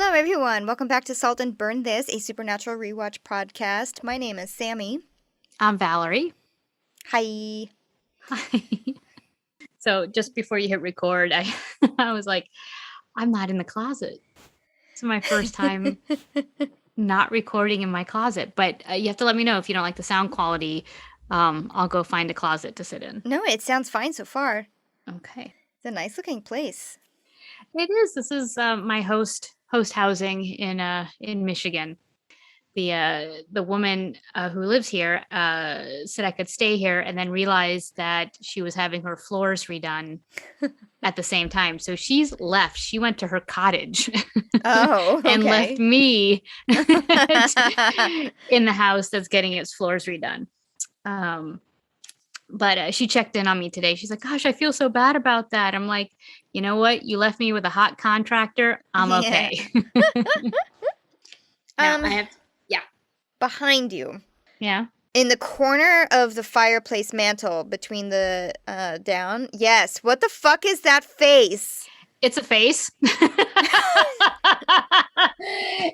Hello, everyone. Welcome back to Salt and Burn This, a supernatural rewatch podcast. My name is Sammy. I'm Valerie. Hi. Hi. So just before you hit record, I was like, I'm not in the closet. It's my first time not recording in my closet, but you have to let me know if you don't like the sound quality. I'll go find a closet to sit in. No, it sounds fine so far. Okay. It's a nice looking place. It is. This is my host housing in Michigan. The woman who lives here said I could stay here, and then realized that she was having her floors redone at the same time. So she's left. She went to her cottage. Oh, okay. And left me in the house that's getting its floors redone. But she checked in on me today. She's like, gosh, I feel so bad about that. I'm like, you know what? You left me with a hot contractor. I'm okay. Now, I have, behind you. Yeah. In the corner of the fireplace mantle between the down. Yes. What the fuck is that face? It's a face.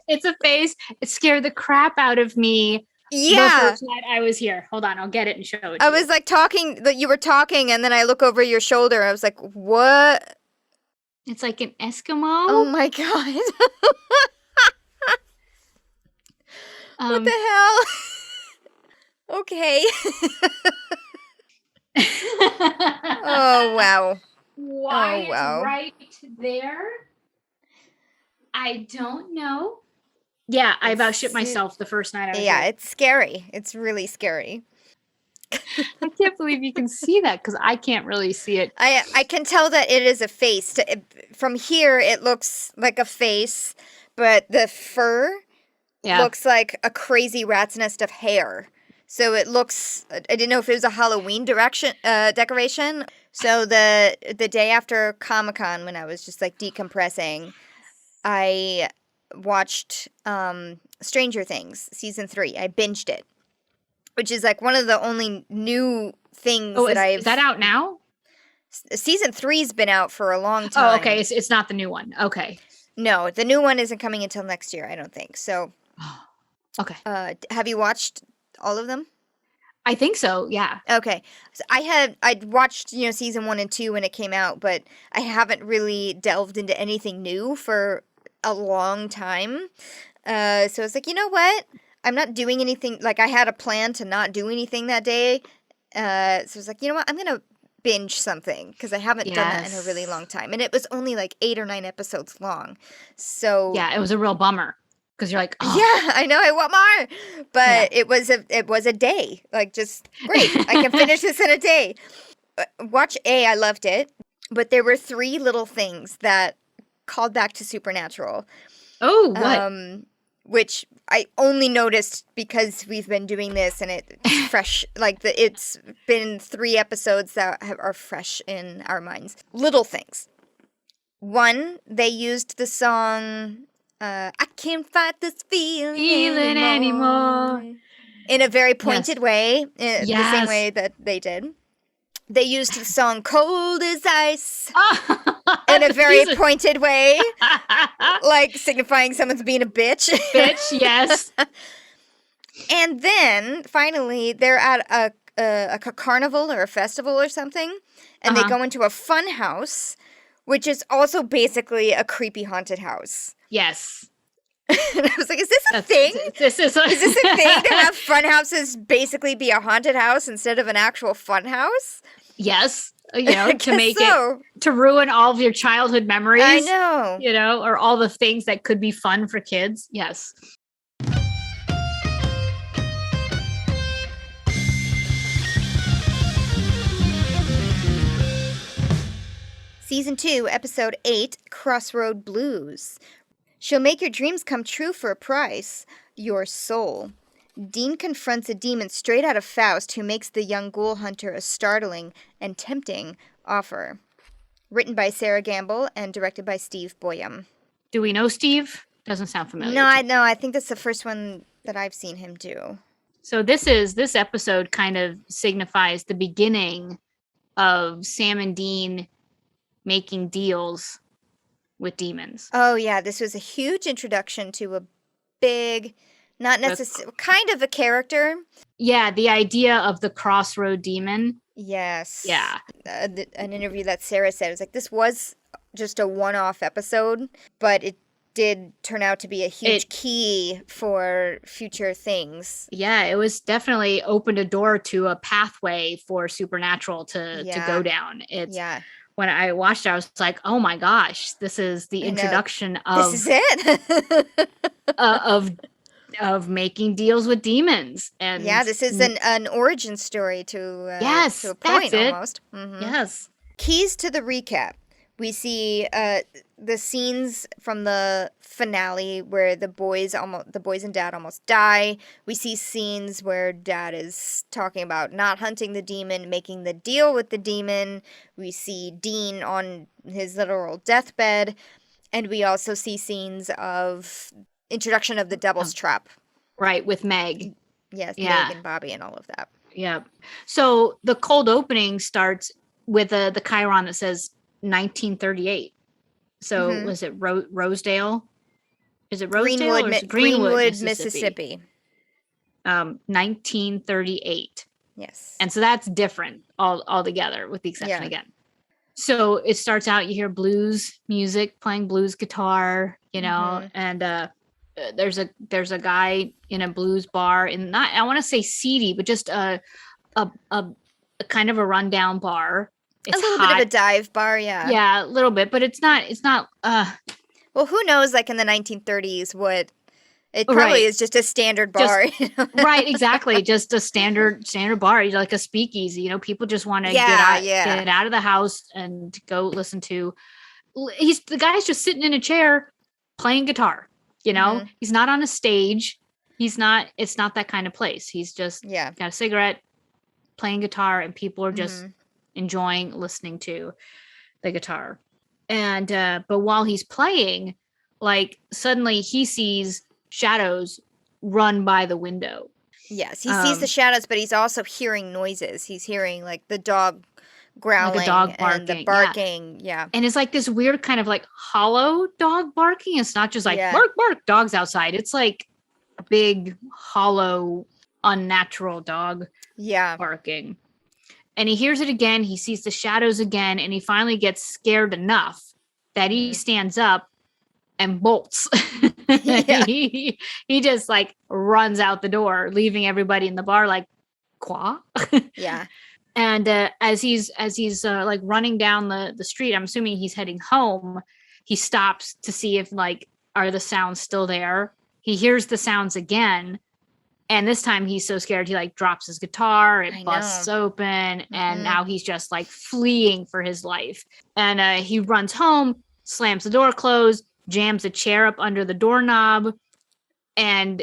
It's a face. It scared the crap out of me. Yeah. The first night I was here. Hold on, I'll get it and show it. I was like you were talking, and then I look over your shoulder. I was like, what? It's like an Eskimo. Oh my God. What the hell? Okay. Oh, wow. Why it's right there? I don't know. Yeah, I about shit myself the first night I was here. It's scary. It's really scary. I can't believe you can see that, because I can't really see it. I can tell that it is a face. From here, it looks like a face, but the fur looks like a crazy rat's nest of hair. So it looks, I didn't know if it was a Halloween decoration. So the day after Comic-Con, when I was just like decompressing, I watched Stranger Things season 3. I binged it, which is like one of the only new things is that out now? Season 3's been out for a long time. Oh, okay. It's not the new one. Okay. No, the new one isn't coming until next year, I don't think. So, okay. Have you watched all of them? I think so, yeah. Okay. So I'd watched, season 1 and 2 when it came out, but I haven't really delved into anything new for a long time. So I was like, you know what? I'm not doing anything. Like, I had a plan to not do anything that day. So I was like, you know what? I'm going to binge something, because I haven't done that in a really long time. And it was only like 8 or 9 episodes long. So yeah, it was a real bummer, because you're like, oh. Yeah, I know, I want more. But it was a day. Like, just great. I can finish this in a day. Watch A, I loved it. But there were 3 little things that called back to Supernatural. Oh, what? Which I only noticed because we've been doing this, and it's fresh. Like, it's been 3 episodes that are fresh in our minds. Little things. One, they used the song, I can't fight this feeling anymore. In a very pointed way, the same way that they did. They used the song Cold as Ice in a very pointed way, like signifying someone's being a bitch. Bitch, yes. And then, finally, they're at a carnival or a festival or something, and they go into a fun house, which is also basically a creepy haunted house. Yes. And I was like, is this a thing? Is this a thing to have fun houses basically be a haunted house instead of an actual fun house? Yes. To make it, to ruin all of your childhood memories. I know. Or all the things that could be fun for kids. Yes. Season 2, Episode 8, Crossroad Blues. She'll make your dreams come true for a price. Your soul. Dean confronts a demon straight out of Faust who makes the young ghoul hunter a startling and tempting offer. Written by Sarah Gamble and directed by Steve Boyum. Do we know Steve? Doesn't sound familiar. No, I think that's the first one that I've seen him do. So this episode kind of signifies the beginning of Sam and Dean making deals with demons. Oh, yeah. This was a huge introduction to a big, not necessarily, kind of a character. Yeah, the idea of the Crossroad demon. Yes. Yeah. An interview that Sarah said, it was like, this was just a one-off episode, but it did turn out to be a huge key for future things. Yeah, it was definitely opened a door to a pathway for supernatural to go down. It's when I watched it, I was like, oh my gosh, this is the introduction of this is it. of making deals with demons. And this is an origin story to a point almost. Mm-hmm. Yes. Keys to the recap. We see the scenes from the finale where the boys and Dad almost die. We see scenes where Dad is talking about not hunting the demon, making the deal with the demon. We see Dean on his literal deathbed, and we also see scenes of introduction of the Devil's Trap. Right, with Meg. Yes, Meg and Bobby and all of that. Yeah. So the cold opening starts with the chyron that says 1938. So was it Rosedale? Is it Rosedale or is it Greenwood, Mississippi? 1938. Yes. And so that's different altogether, with the exception again. So it starts out, you hear blues music, playing blues guitar, and there's a guy in a blues bar, in not, I want to say seedy, but just a kind of a rundown bar. It's a little bit of a dive bar, yeah. Yeah, a little bit, but it's not well, who knows, like in the 1930s what it probably is just a standard bar. Right, exactly. Just a standard bar, like a speakeasy. People just want to get out of the house and go listen to. The guy's just sitting in a chair playing guitar. He's not on a stage. It's not that kind of place. He's just got a cigarette, playing guitar, and people are just enjoying listening to the guitar. And but while he's playing, like suddenly he sees shadows run by the window. Yes, he sees the shadows, but he's also hearing noises. He's hearing like the dog growling, like a dog barking, and the barking. Yeah. And it's like this weird kind of like hollow dog barking. It's not just like bark, bark, dogs outside. It's like a big, hollow, unnatural dog barking. And he hears it again. He sees the shadows again, and he finally gets scared enough that he stands up and bolts. He just like runs out the door, leaving everybody in the bar like, "Qua?" Yeah. And as he's like running down the street, I'm assuming he's heading home. He stops to see if like, are the sounds still there? He hears the sounds again. And this time he's so scared, he like drops his guitar, it busts open, and now he's just like fleeing for his life. And he runs home, slams the door closed, jams a chair up under the doorknob, and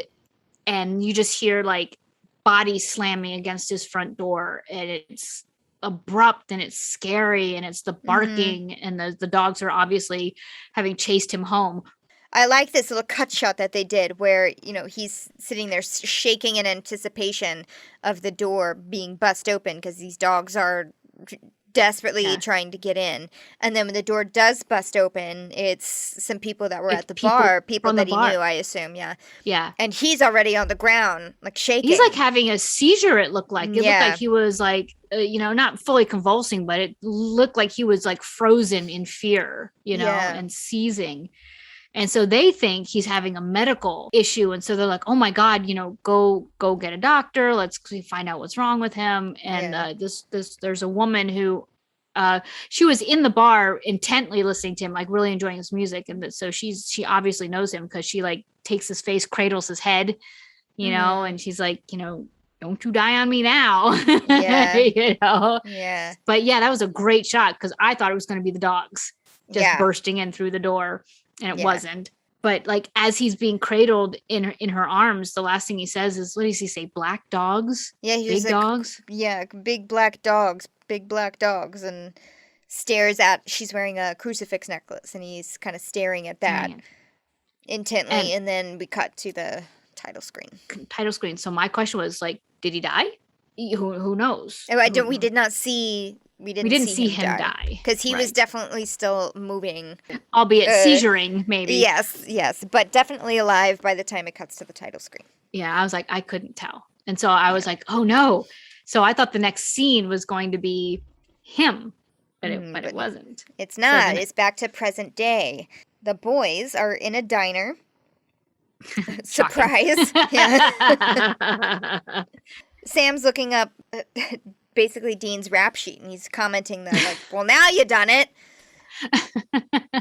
you just hear like bodies slamming against his front door, and it's abrupt and it's scary, and it's the barking, and the dogs are obviously having chased him home. I like this little cut shot that they did where, he's sitting there shaking in anticipation of the door being bust open because these dogs are desperately trying to get in. And then when the door does bust open, it's some people that were at the bar, people that he knew, I assume, Yeah. And he's already on the ground, like shaking. He's like having a seizure, it looked like. It looked like he was like, not fully convulsing, but it looked like he was like frozen in fear, and seizing. And so they think he's having a medical issue. And so they're like, oh my God, go get a doctor. Let's find out what's wrong with him. And there's a woman who, she was in the bar intently listening to him, like really enjoying his music. And so she obviously knows him because she like takes his face, cradles his head, and she's like, don't you die on me now. Yeah. But that was a great shot because I thought it was going to be the dogs just bursting in through the door. And it wasn't. But like as he's being cradled in her arms, the last thing he says is, what does he say? Black dogs? Yeah, big dogs? Yeah, big black dogs, and stares at, she's wearing a crucifix necklace, and he's kind of staring at that intently, and then we cut to the title screen. So my question was like, did he die? Who knows? We did not see we didn't see him die. Because he was definitely still moving. Albeit seizuring, maybe. Yes, but definitely alive by the time it cuts to the title screen. Yeah, I was like, I couldn't tell. And so I was like, oh no. So I thought the next scene was going to be him, but it wasn't. It's not. It's back to present day. The boys are in a diner. Surprise. Yeah. Sam's looking up basically Dean's rap sheet, and he's commenting that, like, well, now you done it.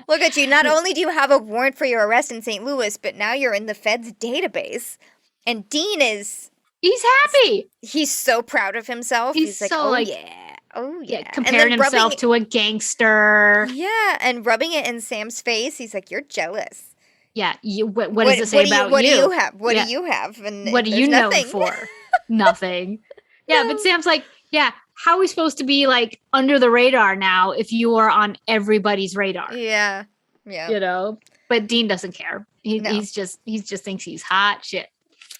Look at you. Not only do you have a warrant for your arrest in St. Louis, but now you're in the Fed's database. And Dean is... He's happy. He's so proud of himself. He's like, so oh, like, yeah. Oh, yeah. Comparing himself to a gangster. Yeah, and rubbing it in Sam's face. He's like, you're jealous. Yeah. What does it say about you? What do you have? What do you have? And what do you know for? Nothing. Yeah, but Sam's like, yeah, how are we supposed to be like under the radar now if you are on everybody's radar? Yeah. You know? But Dean doesn't care. He's just thinks he's hot shit.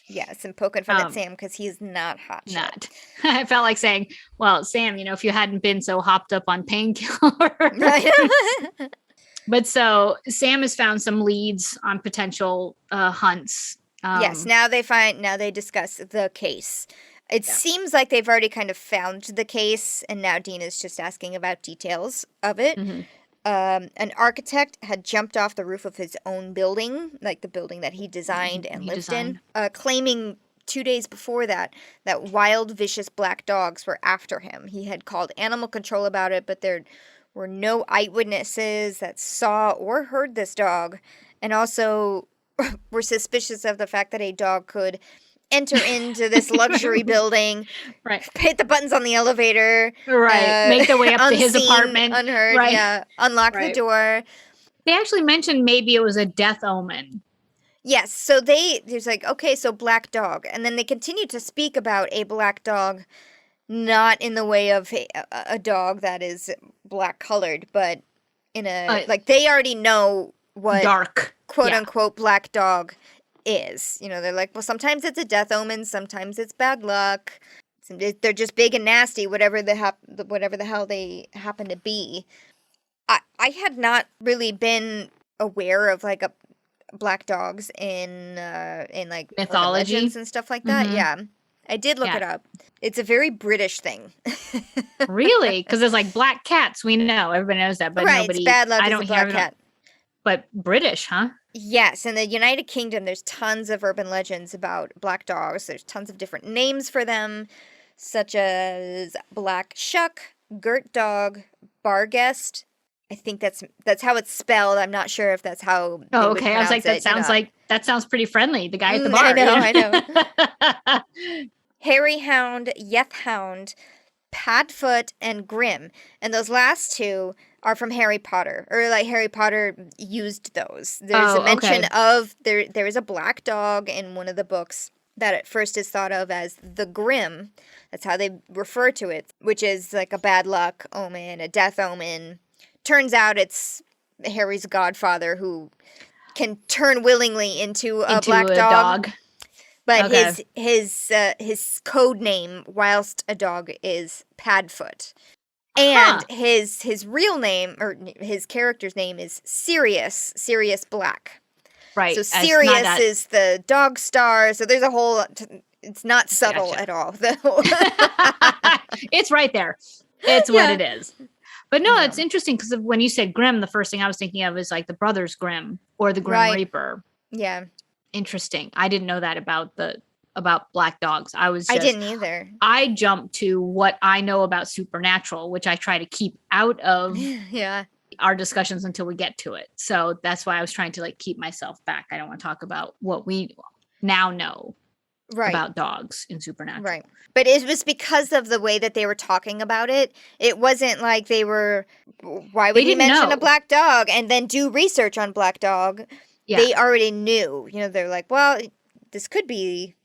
Yes, and poking fun at Sam because he's not hot shit. I felt like saying, well, Sam, if you hadn't been so hopped up on painkillers. But so Sam has found some leads on potential hunts. Yes, now they discuss the case. It seems like they've already kind of found the case, and now Dean is just asking about details of it. Mm-hmm. An architect had jumped off the roof of his own building, like the building that he designed and lived in, claiming 2 days before that wild, vicious black dogs were after him. He had called animal control about it, but there were no eyewitnesses that saw or heard this dog, and also were suspicious of the fact that a dog could enter into this luxury building, hit the buttons on the elevator, make their way up to his apartment, unheard, unlock the door. They actually mentioned maybe it was a death omen. Yes, so there's like, okay, so black dog, and then they continue to speak about a black dog, not in the way of a dog that is black colored, but in a like they already know what dark quote unquote black dog is. They're like, well, sometimes it's a death omen, sometimes it's bad luck. They're just big and nasty, whatever the hell they happen to be. I had not really been aware of like black dogs in like mythology legends and stuff like that. Mm-hmm. Yeah, I did look it up. It's a very British thing. Really? Because there's like black cats. We know, everybody knows that, but nobody. It's bad luck. I don't hear a black cat. But British, huh? Yes, in the United Kingdom, there's tons of urban legends about black dogs. There's tons of different names for them, such as Black Shuck, Girt Dog, Barguest. I think that's how it's spelled. I'm not sure if that's how. Oh, okay. I was like, that sounds pretty friendly. The guy at the bar. I know. Hairy Hound, Yeth Hound, Padfoot, and Grim, and those last two are from Harry Potter, or like Harry Potter used those. There's a mention of there is a black dog in one of the books that at first is thought of as the Grim. That's how they refer to it, which is like a bad luck omen, a death omen. Turns out it's Harry's godfather who can turn willingly into a black dog. But his code name whilst a dog is Padfoot. And his real name, or his character's name, is Sirius Black. Right. So Sirius is the dog star. So there's a whole... It's not subtle at all. It's right there. It's what it is. But no, it's interesting because when you said Grimm, the first thing I was thinking of is like the Brothers Grimm or the Grim Reaper. Yeah. Interesting. I didn't know that about black dogs. I didn't either. I jumped to what I know about Supernatural, which I try to keep out of our discussions until we get to it. So that's why I was trying to like keep myself back. I don't want to talk about what we now know about dogs in Supernatural. Right. But it was because of the way that they were talking about it. It wasn't like they were, why would you mention a black dog and then do research on black dog? Yeah. They already knew. They're like, well, this could be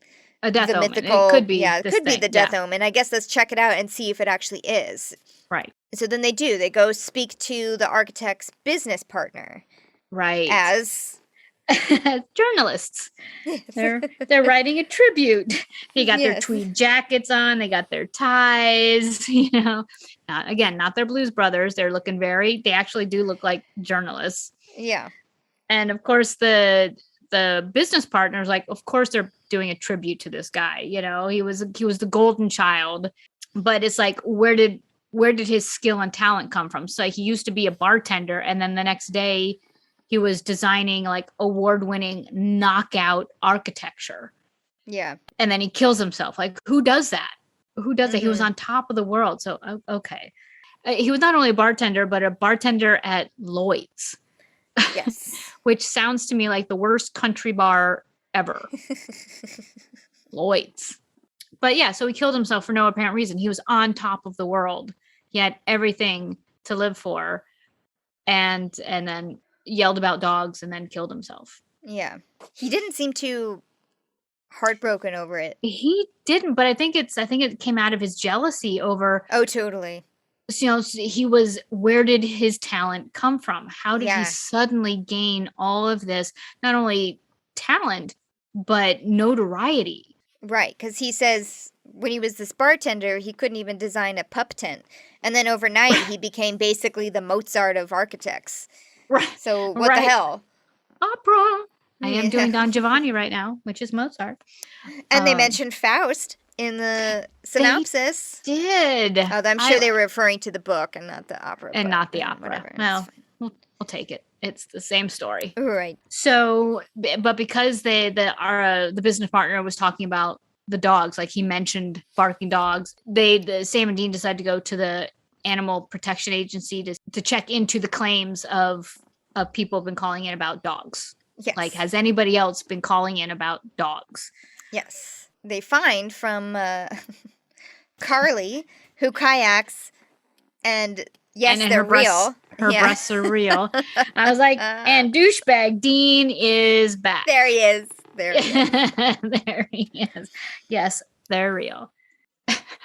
a death omen. Mythical. It could be. Yeah, it could be the death omen. I guess let's check it out and see if it actually is. Right. So then they do. They go speak to the architect's business partner. Right. As Journalists. Yes. They're writing a tribute. They got their Yes. tweed jackets on. They got their ties. Not their Blues Brothers. They're looking they actually do look like journalists. Yeah. And of course, the business partners, like, of course, they're doing a tribute to this guy. He was the golden child. But it's like, where did his skill and talent come from? So he used to be a bartender, and then the next day he was designing like award-winning knockout architecture. Yeah. And then he kills himself. Like, who does that? He was on top of the world. So, okay. He was not only a bartender, but a bartender at Lloyd's. Yes. Which sounds to me like the worst country bar ever. Lloyd's. But yeah, so he killed himself for no apparent reason. He was on top of the world. He had everything to live for. And then yelled about dogs and then killed himself. Yeah. He didn't seem too heartbroken over it. He didn't, but I think it came out of his jealousy over. Oh, totally. Where did his talent come from? How did he suddenly gain all of this, not only talent, but notoriety? Right, because he says when he was this bartender, he couldn't even design a pup tent. And then overnight, he became basically the Mozart of architects. Right. So what the hell? Opera. I am doing Don Giovanni right now, which is Mozart. And they mentioned Faust in the synopsis. They did. Oh, I'm sure they were referring to the book and not the opera. And not the opera. Whatever. Well, we'll take it. It's the same story. Right. So, but because the business partner was talking about the dogs, like he mentioned barking dogs, Sam and Dean decided to go to the Animal Protection Agency to check into the claims of people have been calling in about dogs. Yes. Like, has anybody else been calling in about dogs? Yes. They find from Carly, who kayaks, and yes, they're real. Her breasts are real. I was like, and douchebag Dean is back. There he is. There he is. There he is. Yes, they're real.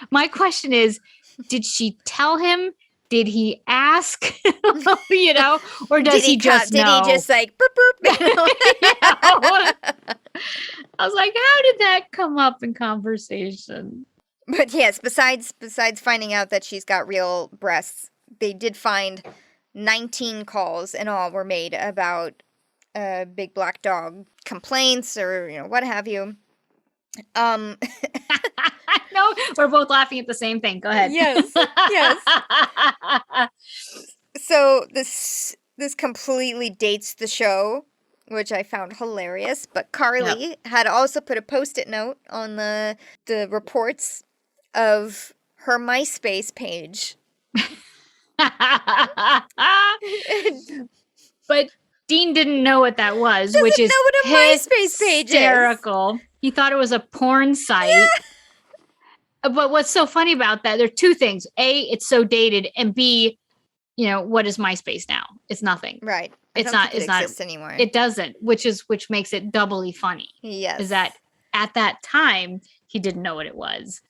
My question is, did she tell him? Did he ask? Or does he just know? Did he just like boop, boop? I was like, how did that come up in conversation? But yes, besides finding out that she's got real breasts, they did find 19 calls in all were made about big black dog complaints or what have you. No, we're both laughing at the same thing. Go ahead. Yes. So this completely dates the show, which I found hilarious. But Carly had also put a Post-it note on the reports of her MySpace page. But Dean didn't know what that was, Doesn't which is know what a MySpace page is. Hysterical. He thought it was a porn site. Yeah. But what's so funny about that, there are two things. A, it's so dated, and B, what is MySpace now? It's nothing. Right. It's not exists anymore. It doesn't, which makes it doubly funny. Yes. Is that at that time he didn't know what it was.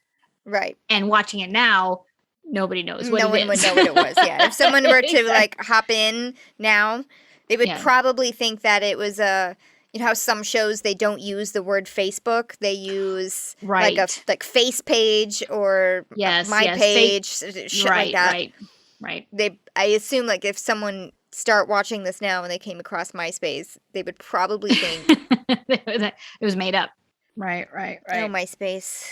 Right. And watching it now, nobody knows what it is. No one would know what it was. Yeah. If someone were to like hop in now, they would probably think that it was how some shows they don't use the word Facebook, they use like a face page or my page, shit like that. Right. I assume like if someone start watching this now and they came across MySpace, they would probably think it was made up. Right. Oh, MySpace.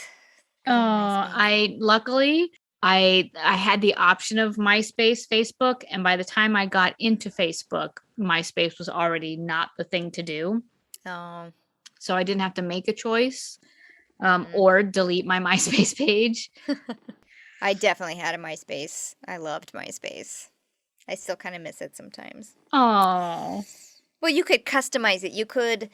Luckily I had the option of MySpace, Facebook, and by the time I got into Facebook, MySpace was already not the thing to do. Oh. So I didn't have to make a choice or delete my MySpace page. I definitely had a MySpace. I loved MySpace. I still kind of miss it sometimes. Oh. Well, you could customize it. You could.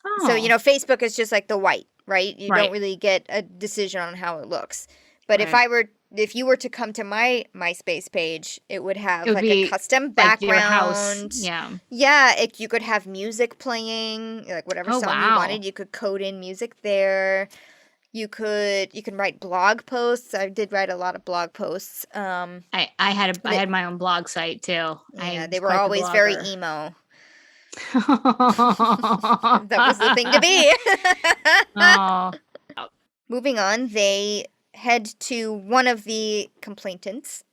Oh. So, Facebook is just like the white, right? You don't really get a decision on how it looks. But if you were to come to my MySpace page, it would have a custom background. Like your house. Yeah. Yeah, you could have music playing, like whatever song you wanted. You could code in music there. You can write blog posts. I did write a lot of blog posts. I had my own blog site too. Yeah, they were always very emo. That was the thing to be. Oh. Moving on, they head to one of the complainants.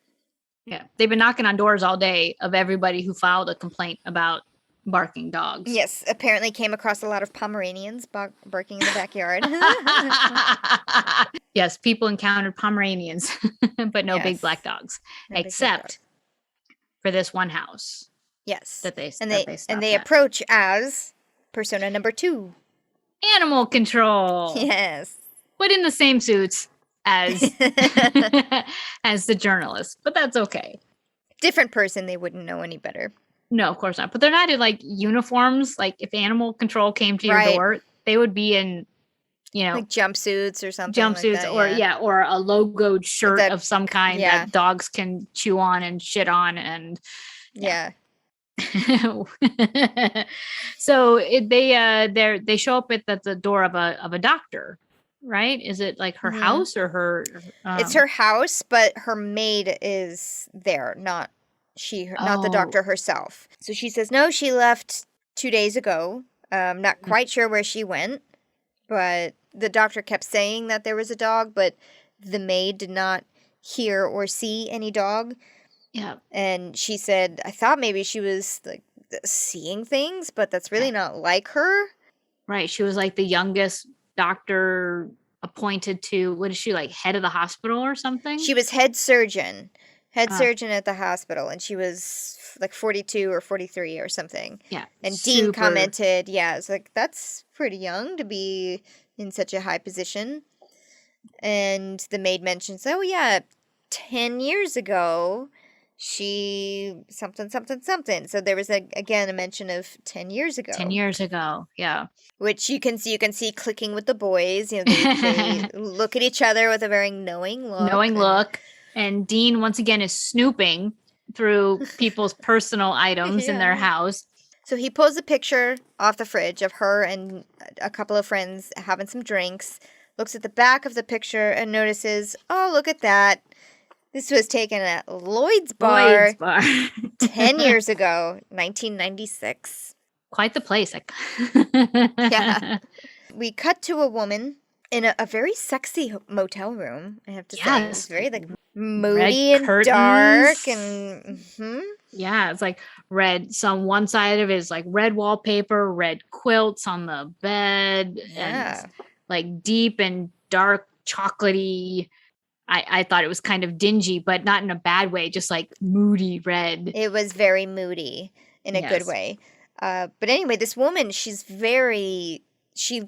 Yeah, they've been knocking on doors all day of everybody who filed a complaint about barking dogs. Yes, apparently came across a lot of Pomeranians barking in the backyard. Yes, people encountered Pomeranians, but no big Yes. black dogs, No big black except dogs. for this one house Yes. that they and stopped they at. approach as persona number 2. Animal control. Yes. But in the same suits as as the journalist, but that's okay. Different person, they wouldn't know any better. No, of course not. But they're not in like uniforms. Like if animal control came to your Right. door, they would be in, Like jumpsuits or something jumpsuits like that, or a logoed shirt That- of some kind yeah. that dogs can chew on and shit on and Yeah. So they show up at the door of a doctor, right? Is it like her Mhm. house or her? It's her house, but her maid is there, not the doctor herself. So she says, no, she left 2 days ago. Not quite sure where she went, but the doctor kept saying that there was a dog, but the maid did not hear or see any dog. Yeah. And she said, I thought maybe she was like seeing things, but that's really not like her. Right. She was like the youngest doctor appointed to, what is she, like head of the hospital or something? She was head surgeon at the hospital, and she was like 42 or 43 or something. Yeah. And Dean commented, it's like, that's pretty young to be in such a high position. And the maid mentions, 10 years ago, she something. So there was again a mention of 10 years ago. 10 years ago, yeah. Which you can see clicking with the boys. They look at each other with a very knowing look. And Dean once again is snooping through people's personal items in their house. So he pulls a picture off the fridge of her and a couple of friends having some drinks, looks at the back of the picture and notices, oh, look at that. This was taken at Lloyd's Bar 10 years ago, 1996. Quite the place. Yeah. We cut to a woman in a very sexy motel room, I have to say. It's very like moody and dark and yeah, it's like red. One side of it is like red wallpaper, red quilts on the bed, and like deep and dark chocolatey. I thought it was kind of dingy, but not in a bad way, just like moody red. It was very moody in a good way. But anyway, this woman, she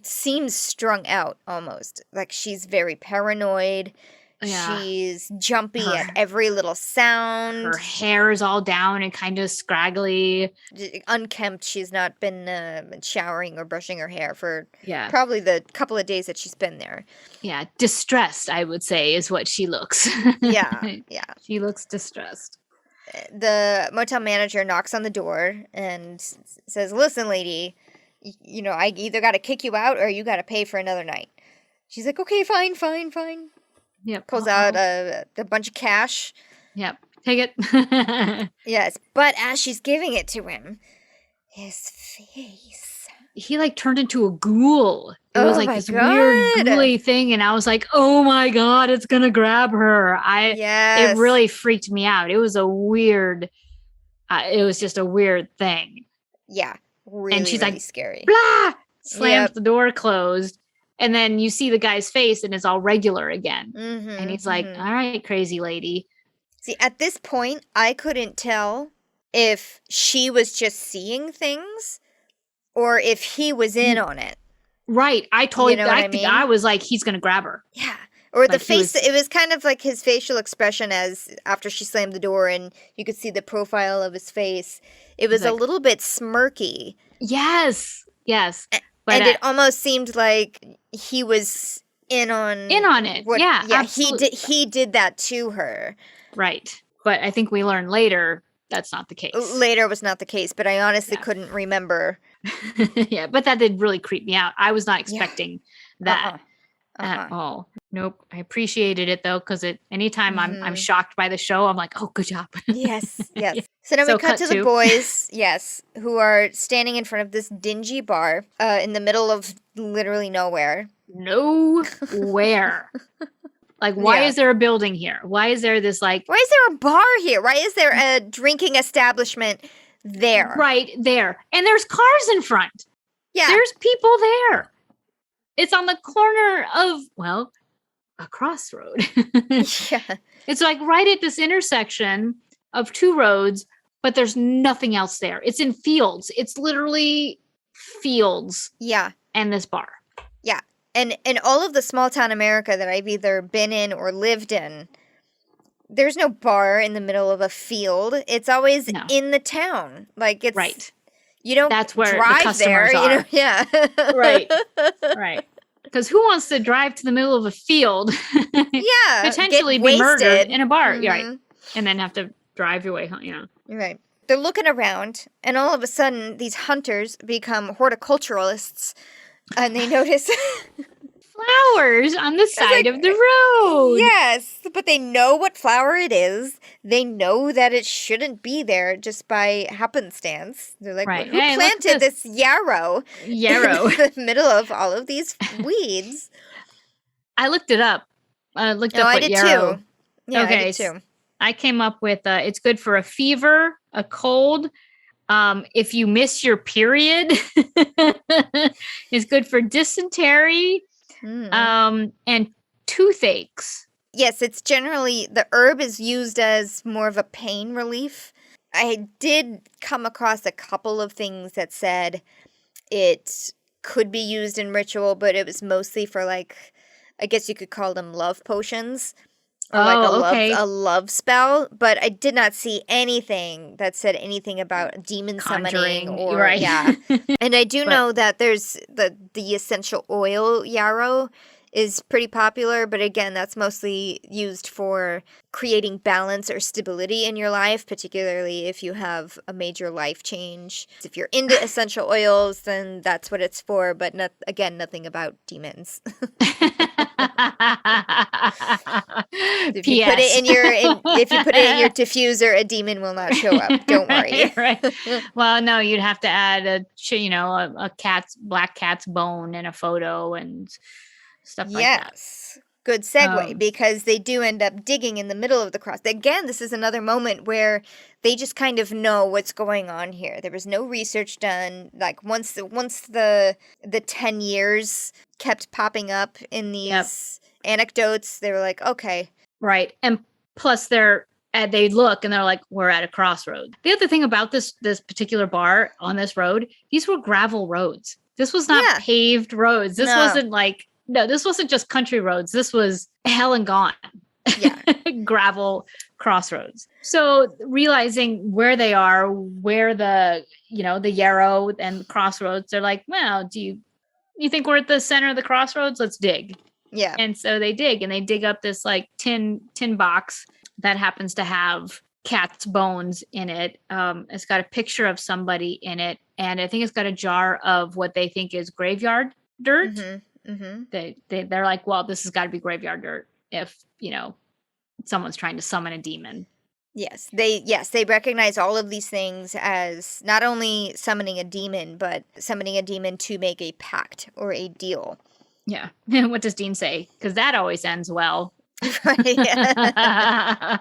seems strung out almost. Like she's very paranoid. Yeah. She's jumpy at every little sound. Her hair is all down and kind of scraggly. Unkempt. She's not been showering or brushing her hair for probably the couple of days that she's been there. Yeah, distressed, I would say, is what she looks. Yeah. She looks distressed. The motel manager knocks on the door and says, listen, lady, I either got to kick you out or you got to pay for another night. She's like, okay, fine. Yep. Pulls out a bunch of cash. Yep. Take it. Yes. But as she's giving it to him, his face. He like turned into a ghoul. It was like this weird ghouly thing. And I was like, oh my God, it's going to grab her. It really freaked me out. It was it was just a weird thing. Yeah. Really, and she's really like, scary. Blah! Slams the door closed. And then you see the guy's face and it's all regular again. Mm-hmm, and he's like, all right, crazy lady. See, at this point, I couldn't tell if she was just seeing things or if he was in on it. Right. I was like, he's going to grab her. Yeah. Or the face, it was kind of like his facial expression as after she slammed the door and you could see the profile of his face. It was like, a little bit smirky. Yes. But it almost seemed like he was in on it. Yeah, absolutely. He did that to her. Right. But I think we learned later that's not the case. Later was not the case, but I honestly couldn't remember. Yeah, but that did really creep me out. I was not expecting that. at all. Nope. I appreciated it though, because anytime I'm Mhm. shocked by the show, I'm like, oh, good job. Yes, yes. Yeah. So now we So cut cut to the to boys, yes, who are standing in front of this dingy bar in the middle of literally nowhere. nowhere. Like, why Yeah. is there a building here? Why is there this like Why is there a bar here? Why is there a drinking establishment there? right there? And there's cars in front. Yeah. There's people there. It's on the corner of, well, a crossroad. Yeah. It's like right at this intersection of two roads, but there's nothing else there. It's in fields. It's literally fields Yeah. and this bar. Yeah. And in all of the small town America that I've either been in or lived in, there's no bar in the middle of a field. It's always No. in the town. Like it's Right. You don't That's where the drive customers there, you know. are. Yeah. Right. Right. Because who wants to drive to the middle of a field, Yeah. potentially Get be murdered wasted. in a bar, Mhm. right? And then have to drive your way home, you know. Right. They're looking around, and all of a sudden, these hunters become horticulturalists, and they notice. Flowers on the side like, of the road. Yes, but they know what flower it is. They know that it shouldn't be there just by happenstance. They're like, Right. well, who Hey, look at planted this yarrow Yarrow. in the middle of all of these weeds? I looked it up. I looked Oh, up I what did yarrow. too. Yeah, Okay, I did too. I came up with it's good for a fever, a cold. If you miss your period, it's good for dysentery, and toothaches. Yes, it's generally, the herb is used as more of a pain relief. I did come across a couple of things that said it could be used in ritual, but it was mostly for like, I guess you could call them love potions. Or like okay. a love spell, but I did not see anything that said anything about demon Conjuring, summoning or right. yeah. And I do But- know that there's the essential oil yarrow is pretty popular, but again, that's mostly used for creating balance or stability in your life, particularly if you have a major life change. If you're into essential oils, then that's what it's for, but again, nothing about demons. If you put it in if you put it in your diffuser, a demon will not show up. Don't worry. Right. Well, no, you'd have to add a black cat's bone in a photo and stuff like that. Yes. Good segue, because they do end up digging in the middle of the cross. Again, this is another moment where they just kind of know what's going on here. There was no research done. Like once the 10 years kept popping up in these anecdotes, they were like, okay. Right. And plus they look and they're like, we're at a crossroad. The other thing about this particular bar on this road, these were gravel roads. This was not paved roads. This wasn't like, this wasn't just country roads. This was hell and gone. Yeah. Gravel crossroads. So realizing where they are, where the yarrow and the crossroads, they're like, well, do you think we're at the center of the crossroads? Let's dig. Yeah. And so they dig up this like tin box that happens to have cat's bones in it. It's got a picture of somebody in it. And I think it's got a jar of what they think is graveyard dirt. Mm-hmm. Mm-hmm. They're like, well, this has got to be graveyard dirt if, someone's trying to summon a demon. Yes, they recognize all of these things as not only summoning a demon, but summoning a demon to make a pact or a deal. Yeah. What does Dean say? Because that always ends well. Right. Yeah.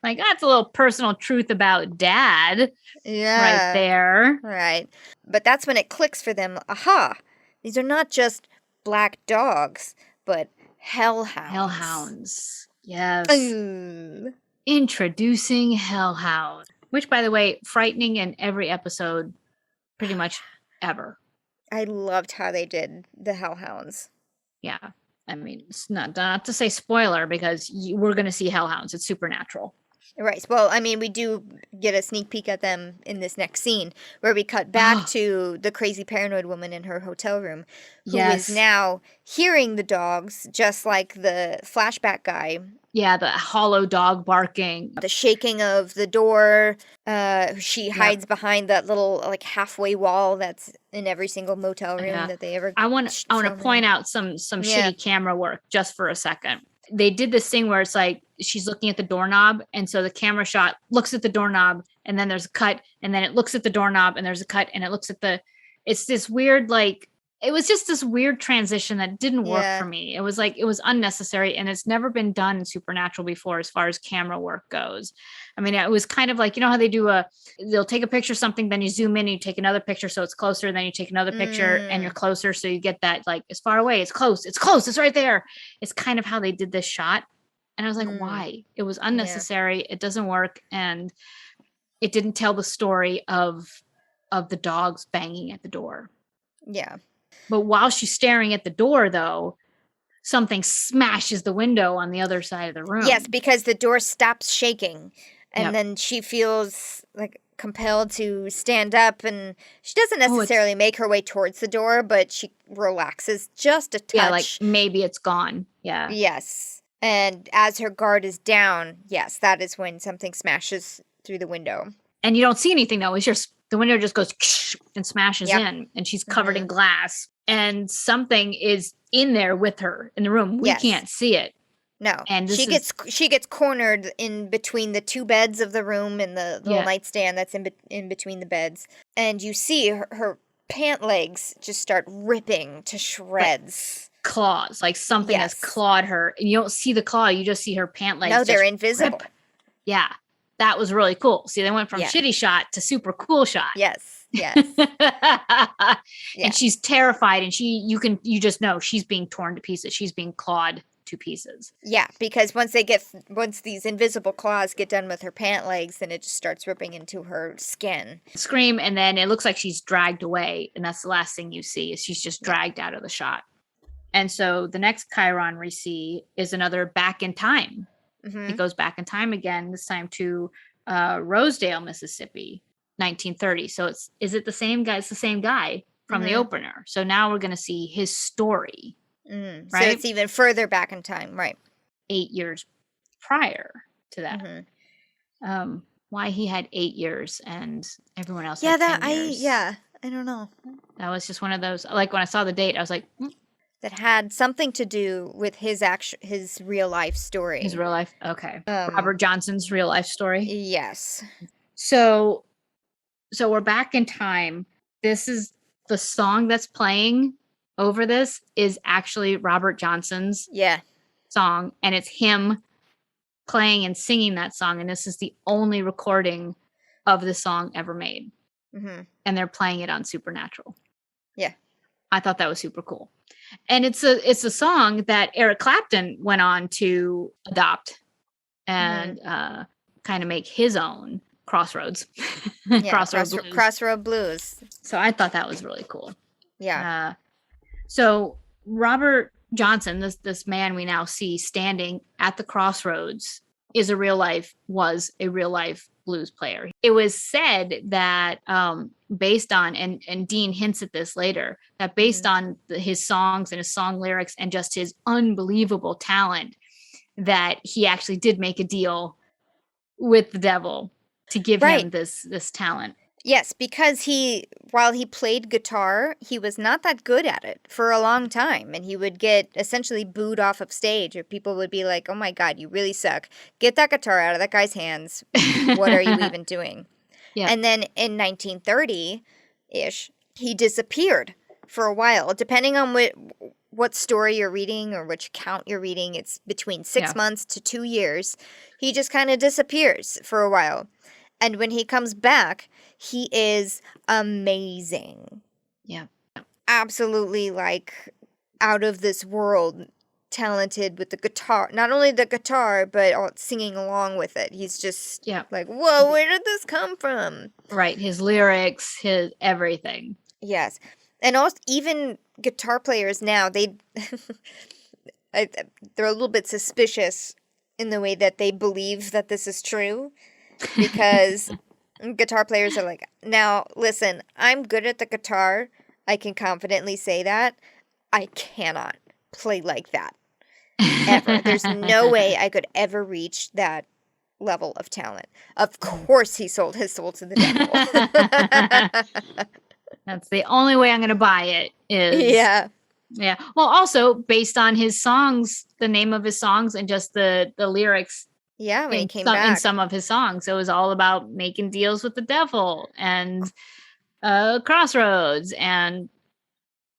Like, that's a little personal truth about Dad. Yeah. Right there. Right. But that's when it clicks for them. Aha! These are not just black dogs, but hellhounds. Hellhounds. Yes. Ooh. Introducing Hellhound. Which, by the way, frightening in every episode, pretty much ever. I loved how they did the hellhounds. Yeah. I mean, it's not to say spoiler, because we're going to see hellhounds. It's supernatural. Right. Well, I mean, we do get a sneak peek at them in this next scene where we cut back to the crazy paranoid woman in her hotel room who is Yes. now hearing the dogs, just like the flashback guy. Yeah, the hollow dog barking. The shaking of the door. She hides behind that little like halfway wall that's in every single motel room that they ever. I want to point out some shitty camera work just for a second. They did this thing where it's like she's looking at the doorknob, and so the camera shot looks at the doorknob, and then there's a cut, and then it looks at the doorknob, and there's a cut, and it looks at the. It's this weird like. It was just this weird transition that didn't work for me. It was like it was unnecessary, and it's never been done in Supernatural before as far as camera work goes. I mean, it was kind of like, you know how they do they'll take a picture of something, then you zoom in, and you take another picture so it's closer, then you take another picture and you're closer, so you get that like it's far away, it's close, it's right there. It's kind of how they did this shot, and I was like, why? It was unnecessary. It doesn't work, and it didn't tell the story of the dogs banging at the door. Yeah. But while she's staring at the door, though, something smashes the window on the other side of the room. Yes, because the door stops shaking. And then she feels like compelled to stand up. And she doesn't necessarily make her way towards the door, but she relaxes just a touch. Yeah, like maybe it's gone. Yeah. Yes. And as her guard is down, yes, that is when something smashes through the window. And you don't see anything, though. It's just the window just goes and smashes in, and she's covered in glass. And something is in there with her in the room. We can't see it. No. And she gets cornered in between the two beds of the room and the little nightstand that's in between the beds. And you see her pant legs just start ripping to shreds. Claws, like something has clawed her. And you don't see the claw, you just see her pant legs. No, they're invisible. Rip. Yeah. That was really cool. See, they went from shitty shot to super cool shot. Yes. And she's terrified, and you just know she's being torn to pieces. She's being clawed to pieces. Yeah, because once these invisible claws get done with her pant legs, then it just starts ripping into her skin. Scream, and then it looks like she's dragged away, and that's the last thing you see is she's just dragged out of the shot. And so the next Chiron we see is another back in time. Mm-hmm. It goes back in time again, this time to Rosedale, Mississippi. 1930. So is it the same guy? It's the same guy from the opener. So now we're going to see his story. Right? So it's even further back in time, right? 8 years prior to that. Why he had 8 years and everyone else had 10 years. I don't know. That was just one of those, like when I saw the date, I was like, that had something to do with his real life story. His real life. Okay. Robert Johnson's real life story. Yes. So we're back in time. This is the song that's playing over this is actually Robert Johnson's song. And it's him playing and singing that song. And this is the only recording of the song ever made. Mm-hmm. And they're playing it on Supernatural. Yeah. I thought that was super cool. And it's a song that Eric Clapton went on to adopt and kind of make his own. Crossroads. Crossroad Blues. So I thought that was really cool. Yeah. So Robert Johnson, this man we now see standing at the crossroads, was a real life blues player. It was said that based on, and Dean hints at this later, that based on his songs and his song lyrics and just his unbelievable talent, that he actually did make a deal with the devil to give him this talent. Yes, because while he played guitar, he was not that good at it for a long time. And he would get essentially booed off of stage, or people would be like, oh my God, you really suck. Get that guitar out of that guy's hands. What are you even doing? Yeah. And then in 1930-ish, he disappeared for a while. Depending on what story you're reading or which account you're reading, it's between 6 months to 2 years. He just kind of disappears for a while. And when he comes back, he is amazing. Yeah. Absolutely, like, out of this world, talented with the guitar. Not only the guitar, but singing along with it. He's just like, whoa, where did this come from? Right. His lyrics, his everything. Yes. And also, even guitar players now, they're a little bit suspicious in the way that they believe that this is true, because guitar players are like, now, listen, I'm good at the guitar. I can confidently say that. I cannot play like that, ever. There's no way I could ever reach that level of talent. Of course he sold his soul to the devil. That's the only way I'm going to buy it is. Yeah. Yeah. Well, also based on his songs, the name of his songs and just the lyrics. Yeah, when he came in back. some of his songs. It was all about making deals with the devil and Crossroads and.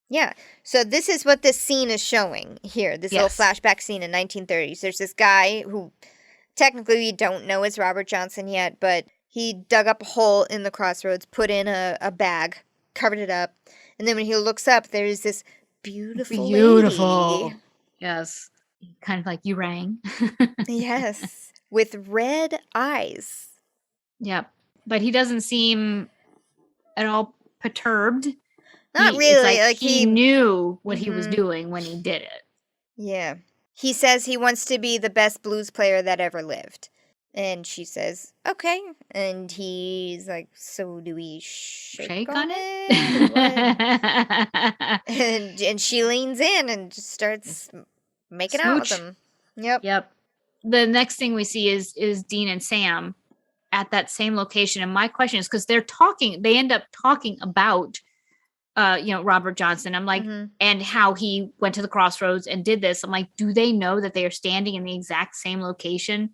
Yeah. So this is what this scene is showing here. This little flashback scene in 1930s. There's this guy who technically we don't know is Robert Johnson yet, but he dug up a hole in the Crossroads, put in a bag, covered it up. And then when he looks up, there's this beautiful lady. Yes. Kind of like you rang. Yes. With red eyes. Yep. But he doesn't seem at all perturbed. Not really. Like he knew what he was doing when he did it. Yeah. He says he wants to be the best blues player that ever lived. And she says, okay. And he's like, so do we shake on it? and she leans in and just starts making out with him. Yep. The next thing we see is Dean and Sam at that same location. And my question is, because they end up talking about Robert Johnson. I'm like, and how he went to the Crossroads and did this. I'm like, do they know that they are standing in the exact same location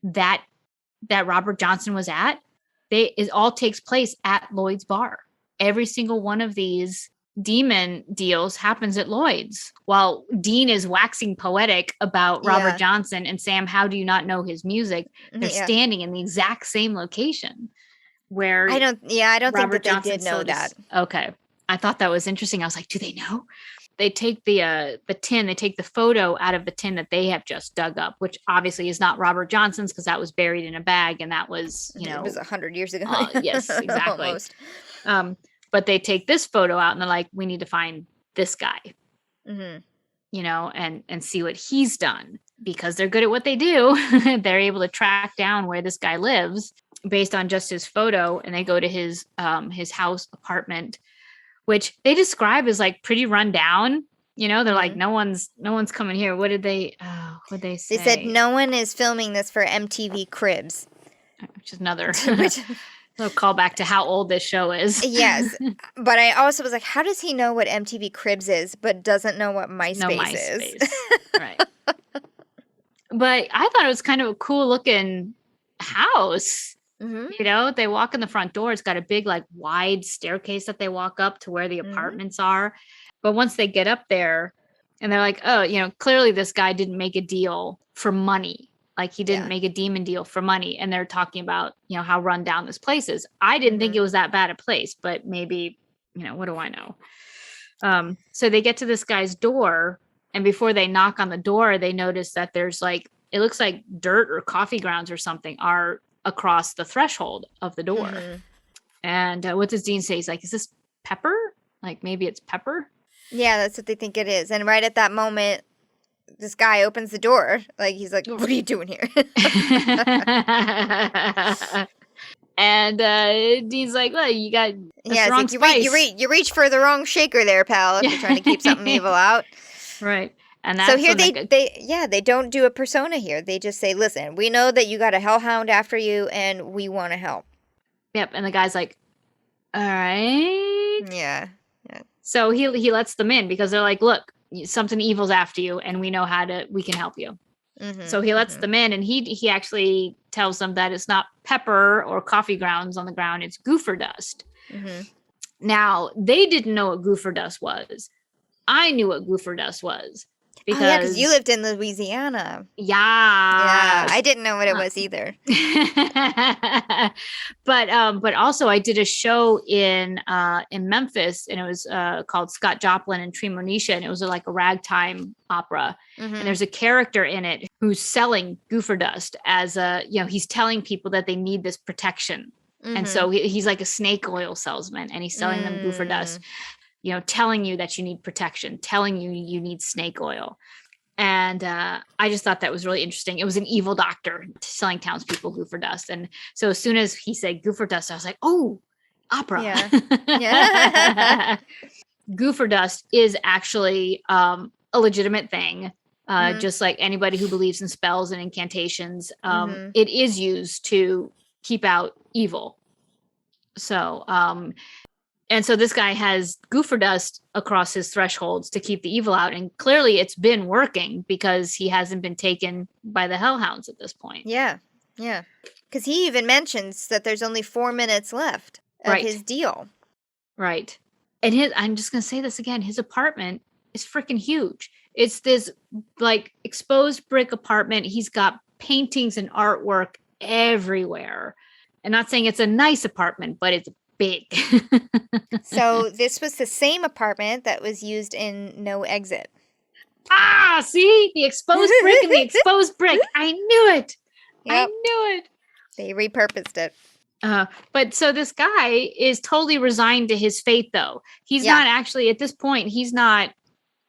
that Robert Johnson was at? It all takes place at Lloyd's bar. Every single one of these demon deals happens at Lloyd's. While Dean is waxing poetic about Robert Johnson and Sam, how do you not know his music? They're standing in the exact same location where I don't Robert think that they Johnson did know that. Okay. I thought that was interesting. I was like, do they know? They take the tin, they take the photo out of the tin that they have just dug up, which obviously is not Robert Johnson's because that was buried in a bag and that was, it was 100 years ago. Yes, exactly. Almost. But they take this photo out and they're like, we need to find this guy, and see what he's done, because they're good at what they do. They're able to track down where this guy lives based on just his photo. And they go to his house apartment, which they describe as like pretty run down. They're like, no one's coming here. What did they say? They said no one is filming this for MTV Cribs. Which is another little callback to how old this show is. Yes. But I also was like, how does he know what MTV Cribs is, but doesn't know what MySpace is? Right. But I thought it was kind of a cool looking house. They walk in the front door. It's got a big, like, wide staircase that they walk up to where the apartments are. But once they get up there and they're like, oh, clearly this guy didn't make a deal for money. Like, he didn't make a demon deal for money. And they're talking about, how run down this place is. I didn't think it was that bad a place, but maybe, what do I know? So they get to this guy's door. And before they knock on the door, they notice that there's like, it looks like dirt or coffee grounds or something are across the threshold of the door. And what does Dean say? He's like, is this pepper? Like, maybe it's pepper? Yeah, that's what they think it is. And right at that moment, this guy opens the door. Like, he's like, what are you doing here? And Dean's like, well, you got the wrong like, you reach for the wrong shaker there, pal, if you're trying to keep something evil out. Right. And that's so here they don't do a persona here. They just say, listen, we know that you got a hellhound after you and we want to help. Yep. And the guy's like, all right. Yeah. So he lets them in because they're like, look, something evil's after you and we can help you. So he lets them in, and he actually tells them that it's not pepper or coffee grounds on the ground, it's goofer dust. Now, they didn't know what goofer dust was. I knew what goofer dust was. Because you lived in Louisiana. Yeah. I didn't know what it was either. But also I did a show in Memphis, and it was called Scott Joplin and Tremonisha, and it was like a ragtime opera. And there's a character in it who's selling goofer dust as he's telling people that they need this protection. And so he's like a snake oil salesman, and he's selling them goofer dust. Telling you that you need protection, telling you you need snake oil. And I just thought that was really interesting. It was an evil doctor selling townspeople goofer dust. And so as soon as he said goofer dust, I was like, oh, opera. Yeah. Yeah. Goofer dust is actually a legitimate thing. Just like anybody who believes in spells and incantations, it is used to keep out evil. So, and so this guy has goofer dust across his thresholds to keep the evil out. And clearly it's been working because he hasn't been taken by the hellhounds at this point. Yeah. Yeah. Because he even mentions that there's only 4 minutes left of his deal. Right. And I'm just going to say this again. His apartment is freaking huge. It's this like exposed brick apartment. He's got paintings and artwork everywhere. I'm not saying it's a nice apartment, but it's big. So this was the same apartment that was used in No Exit. Ah, see? The exposed brick and the exposed brick. I knew it. Yep. I knew it. They repurposed it. But so this guy is totally resigned to his fate, though. He's not actually, at this point, he's not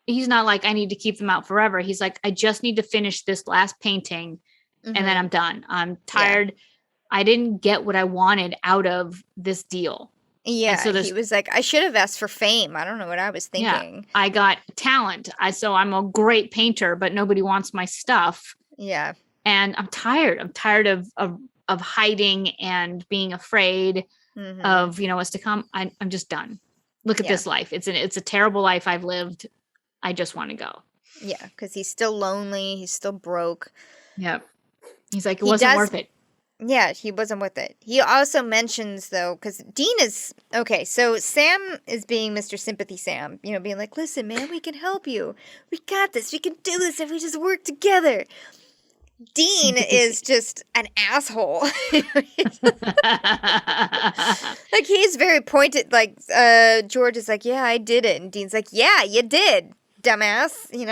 like, I need to keep them out forever. He's like, I just need to finish this last painting and then I'm done. I'm tired. Yeah. I didn't get what I wanted out of this deal. Yeah, so he was like, I should have asked for fame. I don't know what I was thinking. Yeah, I got talent. So I'm a great painter, but nobody wants my stuff. Yeah. And I'm tired. I'm tired of hiding and being afraid of, what's to come. I'm just done. Look at this life. It's a terrible life I've lived. I just want to go. Yeah, because he's still lonely. He's still broke. Yep. He's like, it wasn't worth it. Yeah, he wasn't with it. He also mentions, though, because Dean is, okay, so Sam is being Mr. Sympathy Sam, being like, listen, man, we can help you. We got this. We can do this if we just work together. Dean is just an asshole. Like, he's very pointed, like, George is like, yeah, I did it. And Dean's like, yeah, you did, dumbass. He's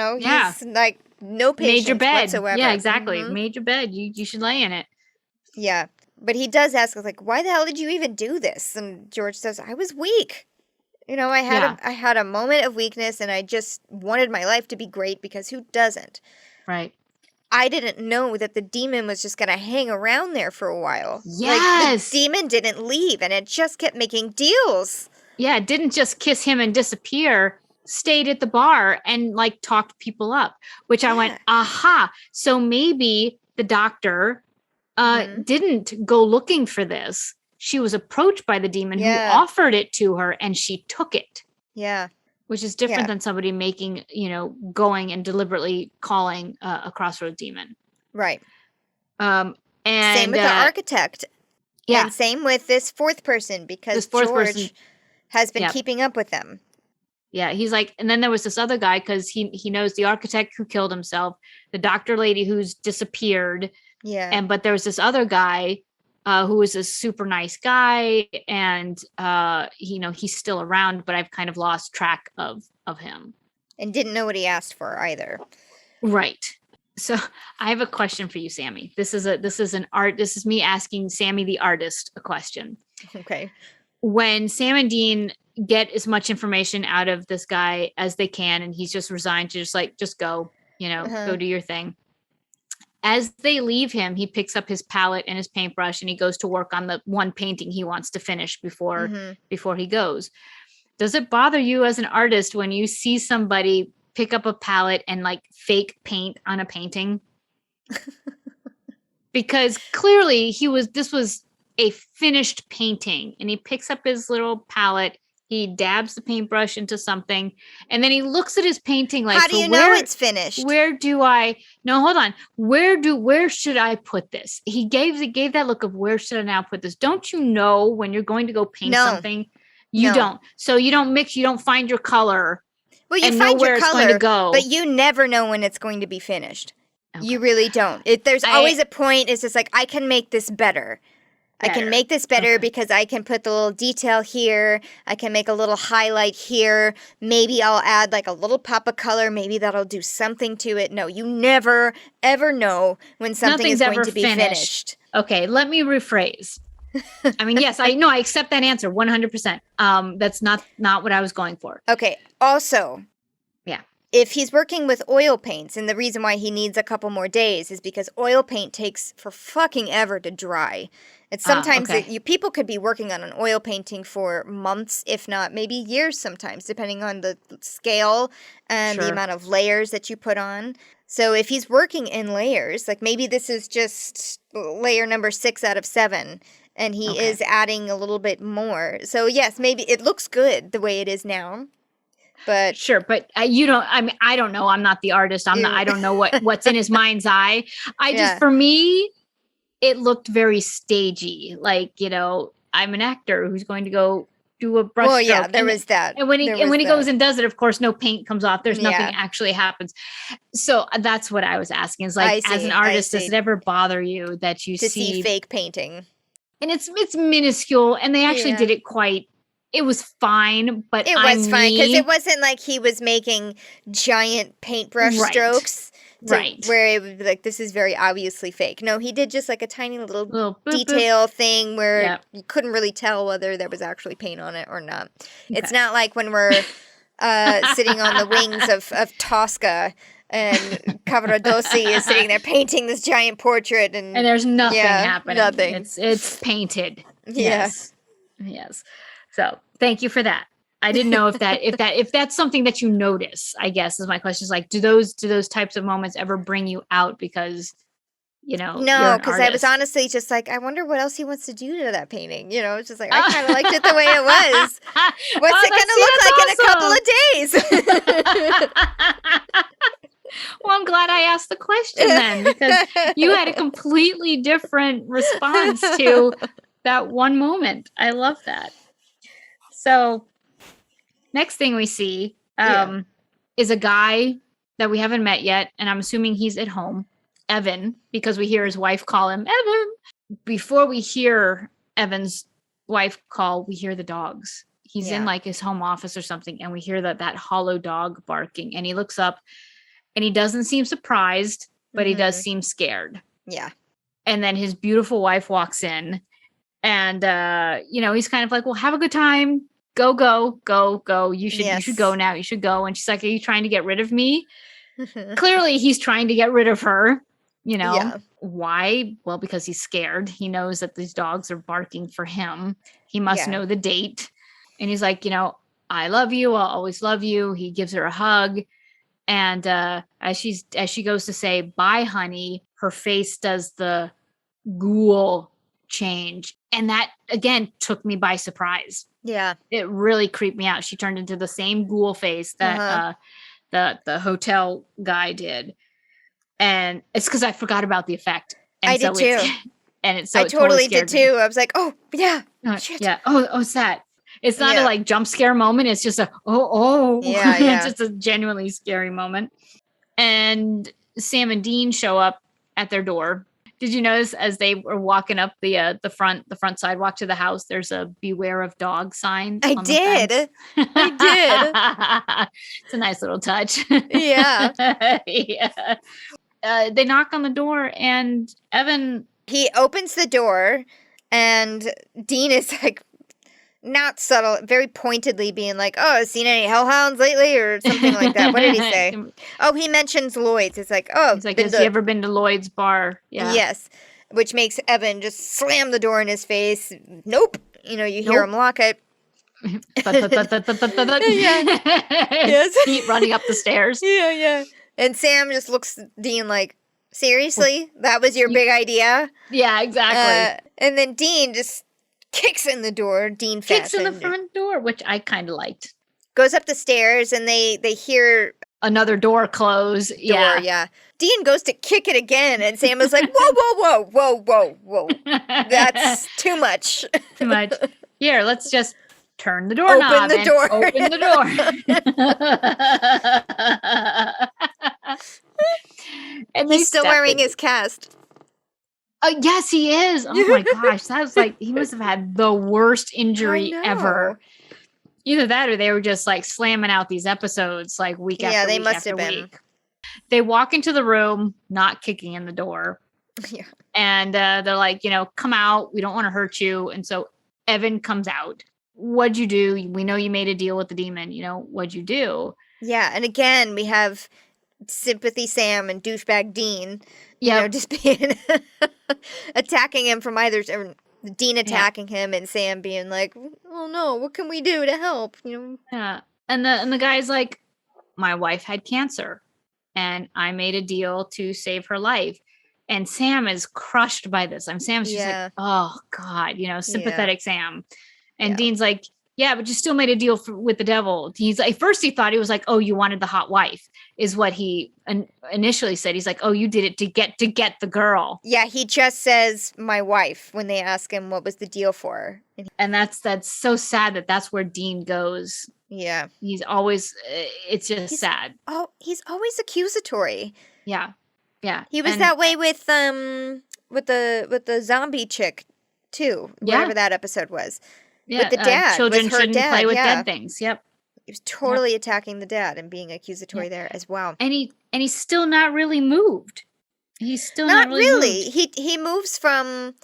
like, no patience Made your bed. whatsoever. Yeah, exactly. Made your bed. You should lay in it. Yeah, but he does ask, like, why the hell did you even do this? And George says, I was weak. I had a moment of weakness, and I just wanted my life to be great, because who doesn't? Right. I didn't know that the demon was just going to hang around there for a while. Yes. Like, the demon didn't leave, and it just kept making deals. Yeah, it didn't just kiss him and disappear. Stayed at the bar and, like, talked people up, which I went, aha. So maybe the doctor didn't go looking for this. She was approached by the demon who offered it to her, and she took it. Yeah. Which is different than somebody making, going and deliberately calling a Crossroad demon. Right. And same with the architect. Yeah. And same with this fourth person, because George has been keeping up with them. Yeah, he's like, and then there was this other guy, because he knows the architect who killed himself, the doctor lady who's disappeared. Yeah. But there was this other guy who was a super nice guy, and he's still around, but I've kind of lost track of him. And didn't know what he asked for either. Right. So I have a question for you, Sammy. This is me asking Sammy the artist a question. Okay. When Sam and Dean get as much information out of this guy as they can, and he's just resigned to just go, go do your thing. As they leave him, he picks up his palette and his paintbrush, and he goes to work on the one painting he wants to finish before he goes. Does it bother you as an artist when you see somebody pick up a palette and, like, fake paint on a painting? Because clearly this was a finished painting, and he picks up his little palette. He dabs the paintbrush into something, and then he looks at his painting like, how do you know it's finished? Where should I put this? He gave that look of, where should I now put this? Don't you know when you're going to go paint something? You don't. So you don't mix, you don't find your color. Well, you find your color, but you never know when it's going to be finished. Okay. You really don't. There's always a point. It's just like, I can make this better. I can make this better because I can put the little detail here. I can make a little highlight here. Maybe I'll add, like, a little pop of color. Maybe that'll do something to it. No, you never, ever know when something is going to be finished. Okay, let me rephrase. I mean, yes, I know. I accept that answer 100%. That's not what I was going for. Okay. Also, if he's working with oil paints, and the reason why he needs a couple more days is because oil paint takes for fucking ever to dry. It's sometimes people could be working on an oil painting for months, if not maybe years sometimes, depending on the scale and the amount of layers that you put on. So if he's working in layers, like maybe this is just layer number 6 out of 7, and he is adding a little bit more. So yes, maybe it looks good the way it is now. But sure, but you don't. I mean, I don't know. I'm not the artist. I don't know what's in his mind's eye. For me, it looked very stagey. Like, I'm an actor who's going to go do a brush stroke. Yeah, there was that. And when he goes and does it, of course, no paint comes off. There's nothing actually happens. So that's what I was asking. Is like, as an artist, does it ever bother you that you see fake painting? And it's minuscule, and they actually did it quite. It was fine, but it was fine because it wasn't like he was making giant paintbrush strokes, where it would be like, this is very obviously fake. No, he did just like a tiny little boop, detail thing where you couldn't really tell whether there was actually paint on it or not. Okay. It's not like when we're sitting on the wings of Tosca and Cavaradossi is sitting there painting this giant portrait, and there's nothing happening. Nothing. It's painted. Yes. So thank you for that. I didn't know if that's something that you notice, I guess is my question. Is like, do those types of moments ever bring you out because, No, because I was honestly just like, I wonder what else he wants to do to that painting. It's just like, I kind of liked it the way it was. What's it going to look like in a couple of days? Well, I'm glad I asked the question then, because you had a completely different response to that one moment. I love that. So next thing we see is a guy that we haven't met yet, and I'm assuming he's at home, Evan, because we hear his wife call him Evan. Before we hear Evan's wife call, we hear the dogs. He's in like his home office or something, and we hear that hollow dog barking, and he looks up, and he doesn't seem surprised, but he does seem scared. Yeah. And then his beautiful wife walks in, and he's kind of like, well, have a good time. Go. You should go now. You should go. And she's like, are you trying to get rid of me? Clearly he's trying to get rid of her. Why? Well, because he's scared. He knows that these dogs are barking for him. He must know the date. And he's like, I love you. I'll always love you. He gives her a hug. And as she goes to say, bye, honey, her face does the ghoul change. And that, again, took me by surprise. Yeah. It really creeped me out. She turned into the same ghoul face that the hotel guy did. And it's because I forgot about the effect. And I did too. I totally did too. I was like, oh, yeah. Shit. Yeah. Oh, it's that. It's not a like jump scare moment. It's just a, Yeah. It's just a genuinely scary moment. And Sam and Dean show up at their door. Did you notice as they were walking up the front sidewalk to the house, there's a beware of dog sign? I did. It's a nice little touch. Yeah. Yeah. They knock on the door, and Evan... He opens the door, and Dean is like, not subtle, very pointedly being like, oh, seen any hellhounds lately, or something like that. What did he say? Oh, he mentions Lloyd's. It's like, oh. He's like, has he ever been to Lloyd's bar? Yeah. Yes. Which makes Evan just slam the door in his face. Nope. You hear him lock it. Yes. Heat running up the stairs. Yeah. And Sam just looks at Dean like, seriously? That was your big idea? Yeah, exactly. And then Dean just kicks in the door. Dean kicks in the front door, which I kind of liked. Goes up the stairs, and they hear another door close. Yeah. Dean goes to kick it again, and Sam is like, whoa. That's too much. Too much. Here, let's just turn the door knob. Open the door. And he's still wearing his cast. Oh, yes, he is. Oh my gosh. That was like, he must have had the worst injury ever. Either that or they were just like slamming out these episodes like week after week. Yeah, they must have been. They walk into the room, not kicking in the door. Yeah. And they're like, come out. We don't want to hurt you. And so Evan comes out. What'd you do? We know you made a deal with the demon. What'd you do? Yeah, and again, we have sympathy Sam and douchebag Dean, Yep. just being attacking him from either, or Dean attacking him and Sam being like, "Oh no, what can we do to help?" Yeah. And the guy's like, my wife had cancer and I made a deal to save her life. And Sam is crushed by this. Sam's just like, oh God, sympathetic Sam. And Dean's like, yeah, but you still made a deal with the devil. He's like, first he thought he was like, oh, you wanted the hot wife, is what he initially said. He's like, oh, you did it to get the girl. Yeah, he just says my wife when they ask him what was the deal for her. And that's so sad that's where Dean goes. Yeah. He's always, it's just sad. Oh, he's always accusatory. Yeah. Yeah. He was that way with the zombie chick too. Whatever that episode was. Yeah, with the dad. Children with her shouldn't dad, play with dead things. Yep. He was totally attacking the dad and being accusatory there as well. And he's still not really moved. He's still not really moved. He moves from,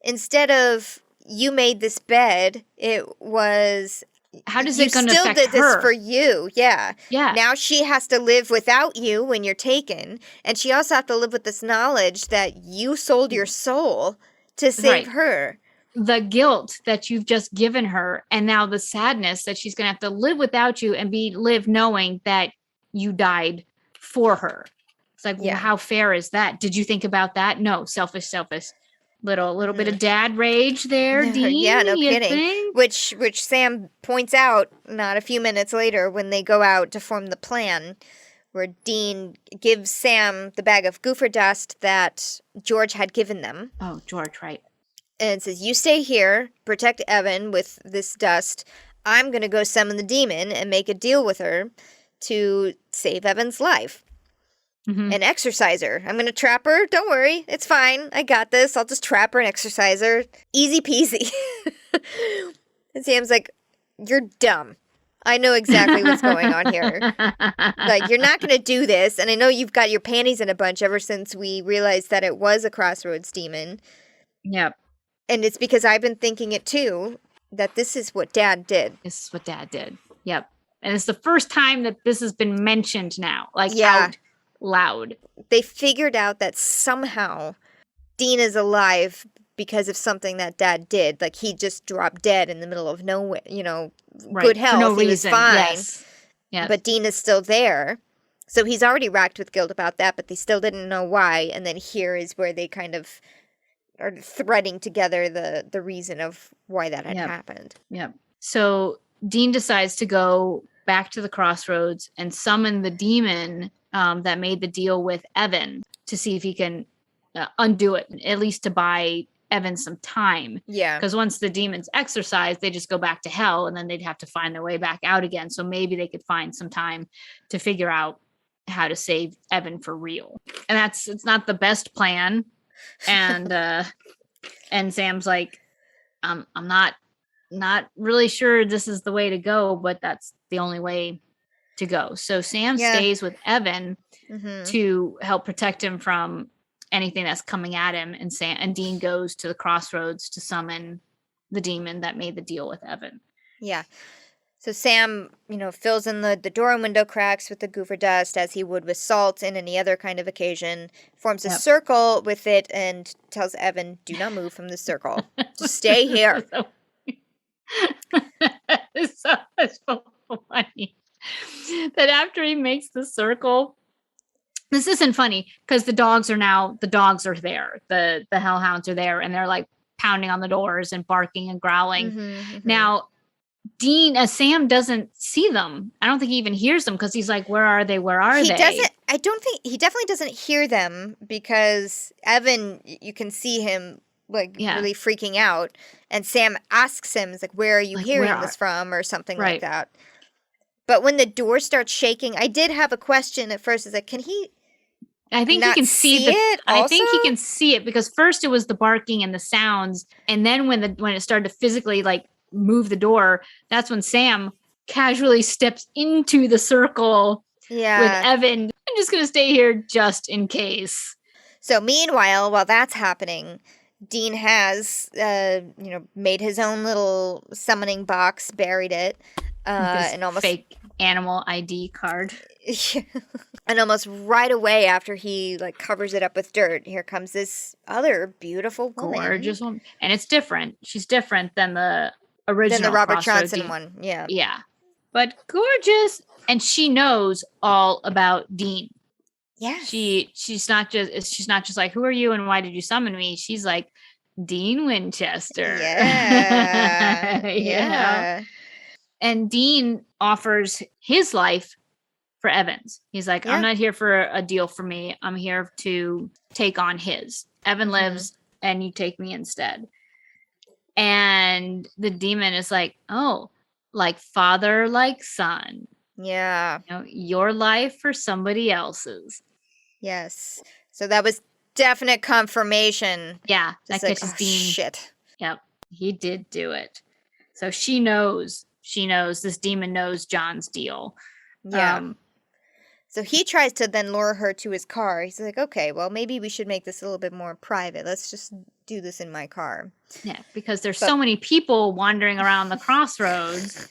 instead of you made this bed, it was, how does it going to affect her? You still did this for you. Yeah. Yeah. Now she has to live without you when you're taken, and she also has to live with this knowledge that you sold your soul to save her. The guilt that you've just given her, and now the sadness that she's going to have to live without you and live knowing that you died for her. It's like, well, how fair is that? Did you think about that? No, selfish. Little bit of dad rage there, Dean. Yeah, no kidding. Which Sam points out not a few minutes later when they go out to form the plan, where Dean gives Sam the bag of goofer dust that George had given them. Oh, George, right. And it says, you stay here, protect Evan with this dust. I'm going to go summon the demon and make a deal with her to save Evan's life. Mm-hmm. And exorcise her. I'm going to trap her. Don't worry. It's fine. I got this. I'll just trap her and exorcise her. Easy peasy. And Sam's like, you're dumb. I know exactly what's going on here. Like, you're not going to do this. And I know you've got your panties in a bunch ever since we realized that it was a Crossroads demon. Yep. And it's because I've been thinking it too, that this is what Dad did. This is what Dad did. Yep. And it's the first time that this has been mentioned now. Like, out loud. They figured out that somehow Dean is alive because of something that Dad did. Like, he just dropped dead in the middle of nowhere, good health. For no he reason. was fine. Yes. But Dean is still there. So he's already racked with guilt about that, but they still didn't know why. And then here is where they kind of are threading together the reason of why that had happened. Yep. So Dean decides to go back to the Crossroads and summon the demon that made the deal with Evan to see if he can undo it, at least to buy Evan some time. Yeah. Because once the demon's exorcised, they just go back to hell and then they'd have to find their way back out again. So maybe they could find some time to figure out how to save Evan for real. And it's not the best plan. And Sam's like, I'm not really sure this is the way to go, but that's the only way to go. So Sam stays with Evan to help protect him from anything that's coming at him, and Dean goes to the Crossroads to summon the demon that made the deal with Evan. Yeah. So Sam, fills in the door and window cracks with the goofer dust as he would with salt in any other kind of occasion, forms a circle with it, and tells Evan, do not move from the circle. Just stay here. It's so funny that after he makes the circle, this isn't funny because the dogs are there. The hellhounds are there, and they're like pounding on the doors and barking and growling. Now, Sam doesn't see them. I don't think he even hears them because he's like, where are they? Where are they? I don't think he definitely doesn't hear them because Evan, you can see him really freaking out. And Sam asks him, is like, where are you hearing this from? Or something like that. But when the door starts shaking, I did have a question at first. Is like, can he? I think he can see it. I think he can see it because first it was the barking and the sounds, and then when it started to physically move the door, that's when Sam casually steps into the circle with Evan. I'm just gonna stay here just in case. So meanwhile, while that's happening, Dean has made his own little summoning box, buried it, and almost fake animal ID card. And almost right away after he like covers it up with dirt, here comes this other beautiful woman. Gorgeous woman. And it's different. She's different than the original Than the Robert Crossroad Johnson one. Yeah. Yeah. But gorgeous. And she knows all about Dean. Yeah. She's not just like, who are you and why did you summon me? She's like, Dean Winchester. Yeah. You know? And Dean offers his life for Evan's. He's like, I'm not here for a deal for me. I'm here to take on his. Evan lives and you take me instead. And the demon is like, oh, like father, like son. Yeah. You know, your life for somebody else's. Yes. So that was definite confirmation. Yeah. Just that like, catches oh, Dean. shit. Yep. He did do it. So she knows. This demon knows John's deal. Yeah. So he tries to then lure her to his car. He's like, okay, well, maybe we should make this a little bit more private. Let's just do this in my car. Yeah, because there's so many people wandering around the crossroads.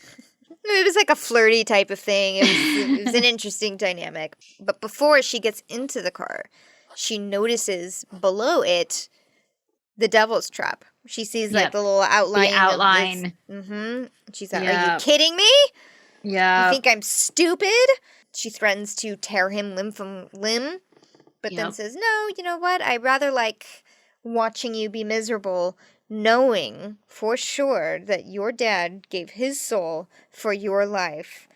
It was like a flirty type of thing. It was an interesting dynamic. But before she gets into the car, she notices below it the devil's trap. She sees like the little outline. The outline. She's like, are you kidding me? Yeah. You think I'm stupid? She threatens to tear him limb from limb, but then says, no, you know what? I rather like watching you be miserable, knowing for sure that your dad gave his soul for your life,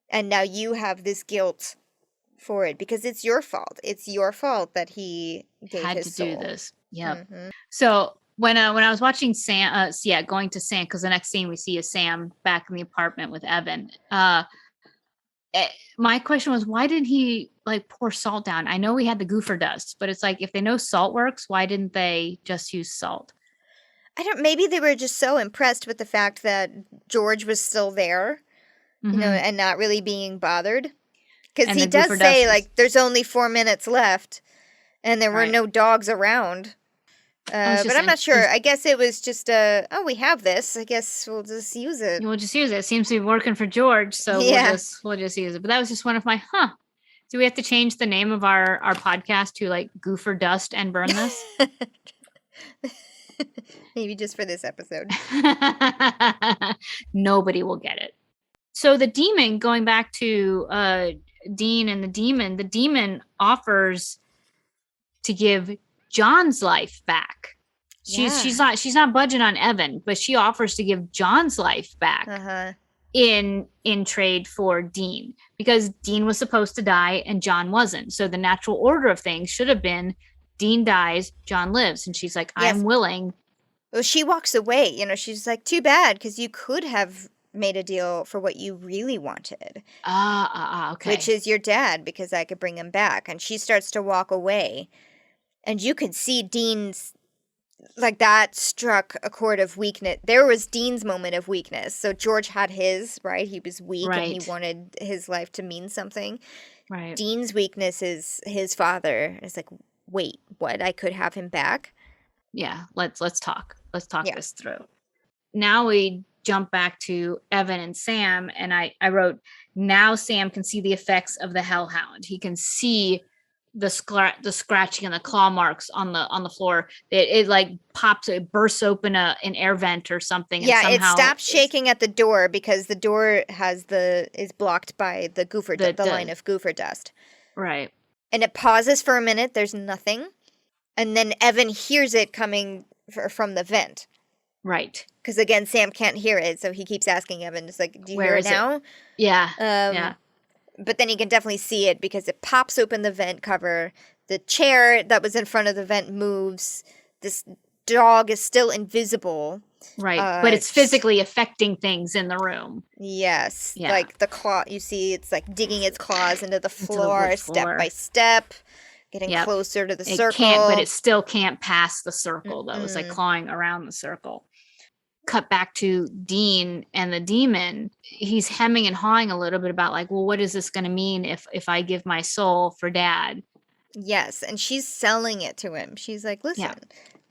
and now you have this guilt for it because it's your fault. It's your fault that he gave his soul. Do this. Yep. So when I was watching Sam, going to Sam, because the next scene we see is Sam back in the apartment with Evan. My question was, why didn't he like pour salt down? I know we had the goofer dust, but it's like, if they know salt works, why didn't they just use salt? Maybe they were just so impressed with the fact that George was still there, you know, and not really being bothered. Because he does say, like, there's only 4 minutes left, and there were no dogs around. But I'm not sure. I guess it was just we have this. I guess we'll just use it. We'll just use it. It seems to be working for George, so we'll just use it. But that was just one of my, do we have to change the name of our podcast to like Goofer Dust and Burn This? Maybe just for this episode. Nobody will get it. So the demon, going back to Dean and the demon offers to give John's life back. She's not budging on Evan, but she offers to give John's life back in trade for Dean, because Dean was supposed to die and John wasn't. So the natural order of things should have been Dean dies, John lives. And she's like, I'm willing. Well, she walks away. You know, she's like, too bad, because you could have made a deal for what you really wanted. Okay. Which is your dad, because I could bring him back. And she starts to walk away. And you could see Dean's, like, that struck a chord of weakness. There was Dean's moment of weakness. So George had his, right? He was weak and he wanted his life to mean something. Right. Dean's weakness is his father. It's like, wait, what? I could have him back? Yeah, let's talk. Let's talk this through. Now we jump back to Evan and Sam, and I wrote, now Sam can see the effects of the hellhound. He can see the scratching and the claw marks on the floor. It like pops, it bursts open an air vent or something. Yeah, and it stops shaking at the door because the door is blocked by the line of goofer dust. Right. And it pauses for a minute. There's nothing. And then Evan hears it coming from the vent. Right. Because again, Sam can't hear it, so he keeps asking Evan, just like, do you hear it now? Yeah. Yeah. But then he can definitely see it because it pops open the vent cover. The chair that was in front of the vent moves. This dog is still invisible. Right. But it's physically affecting things in the room. Yes. Yeah. Like the claw, you see it's like digging its claws into the floor, step by step, getting closer to the circle. But it still can't pass the circle, though. It's like clawing around the circle. Cut back to Dean and the demon. He's hemming and hawing a little bit about like, well, what is this going to mean if I give my soul for Dad? Yes, and she's selling it to him. She's like, listen,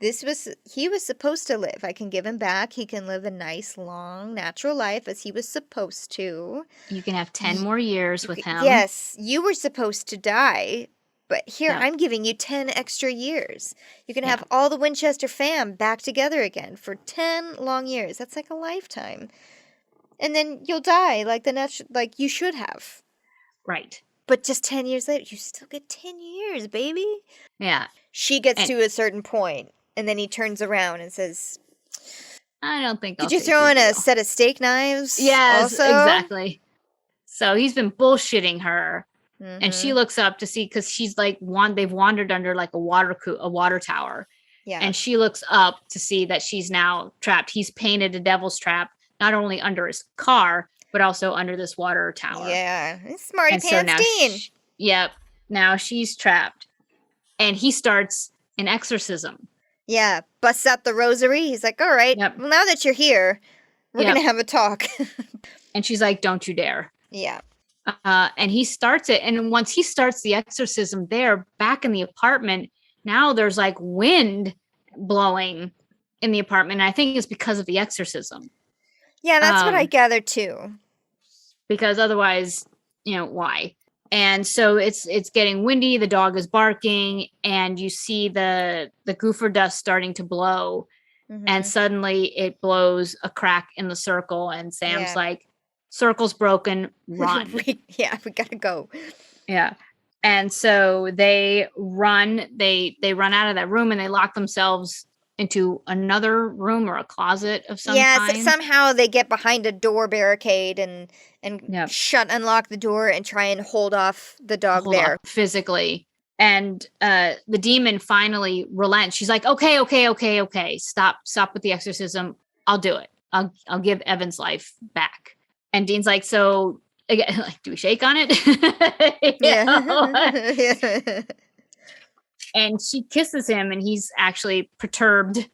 He was supposed to live. I can give him back. He can live a nice, long, natural life as he was supposed to. You can have 10 more years with him. Yes, you were supposed to die, but here Yeah. I'm giving you 10 extra years. You can Yeah. have all the Winchester fam back together again for 10 long years. That's like a lifetime. And then you'll die like you should have. Right. But just 10 years later, you still get 10 years, baby. Yeah. She gets to a certain point, and then he turns around and says, I don't think could you throw in a set of steak knives? Yes, also? exactly. So he's been bullshitting her. Mhm. And she looks up to see, because she's like, they've wandered under like a water tower. Yeah. And she looks up to see that she's now trapped. He's painted a devil's trap, not only under his car, but also under this water tower. Yeah. Smarty And so pants now Dean. Yep. Now she's trapped. And he starts an exorcism. Yeah. Busts out the rosary. He's like, all right, Yep. well, now that you're here, we're Yep. going to have a talk. And she's like, don't you dare. Yeah. And he starts it. And once he starts the exorcism there, back in the apartment, now there's like wind blowing in the apartment. And I think it's because of the exorcism. Yeah, that's what I gathered too. Because otherwise, why? And so it's getting windy. The dog is barking, and you see the goofer dust starting to blow. Mhm. And suddenly it blows a crack in the circle. And Sam's Yeah. like, circle's broken, run. we gotta go. Yeah. And so they run out of that room, and they lock themselves into another room or a closet of some kind. Somehow they get behind a door barricade and Yep. unlock the door and try and hold off the dog there. Physically. And the demon finally relents. She's like, okay. Stop with the exorcism. I'll do it. I'll give Evan's life back. And Dean's like, so again, like, do we shake on it? Yeah. And she kisses him, and he's actually perturbed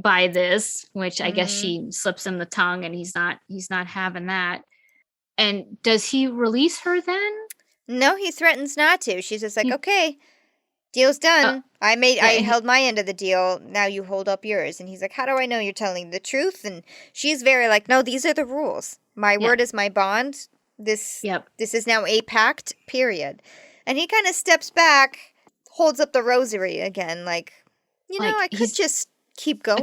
by this, which I guess she slips him the tongue, and he's not having that. And does he release her then? No, he threatens not to. She's just like, okay, deal's done. I held my end of the deal. Now you hold up yours. And he's like, how do I know you're telling the truth? And she's very like, no, these are the rules. My word is my bond. This is now a pact, period. And he kind of steps back, holds up the rosary again, like, I could just keep going.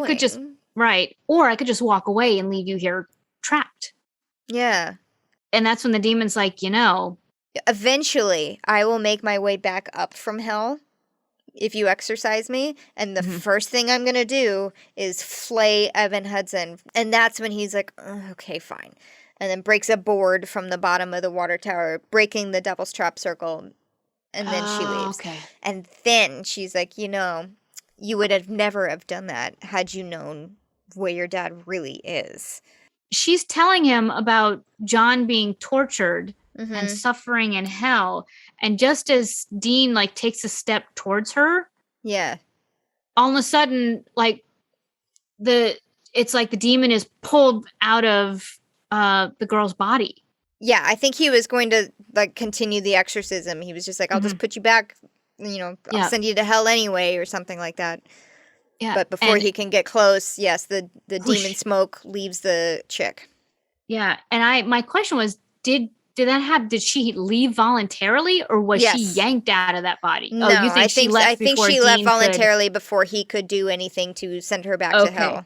Or I could just walk away and leave you here trapped. Yeah. And that's when the demon's like, eventually I will make my way back up from hell if you exorcise me. And the first thing I'm going to do is flay Evan Hudson. And that's when he's like, okay, fine. And then breaks a board from the bottom of the water tower, breaking the devil's trap circle. And then she leaves. Okay. And then she's like, you would have never have done that had you known where your dad really is. She's telling him about John being tortured and suffering in hell. And just as Dean takes a step towards her, all of a sudden, it's like the demon is pulled out of the girl's body. Yeah, I think he was going to continue the exorcism. He was just like, I'll just put you back, I'll send you to hell anyway, or something like that. Yeah. But before he can get close, yes, the demon smoke leaves the chick. Yeah. And my question was, did that happen? Did she leave voluntarily, or was she yanked out of that body? No, you think I think she left voluntarily before he could do anything to send her back to hell.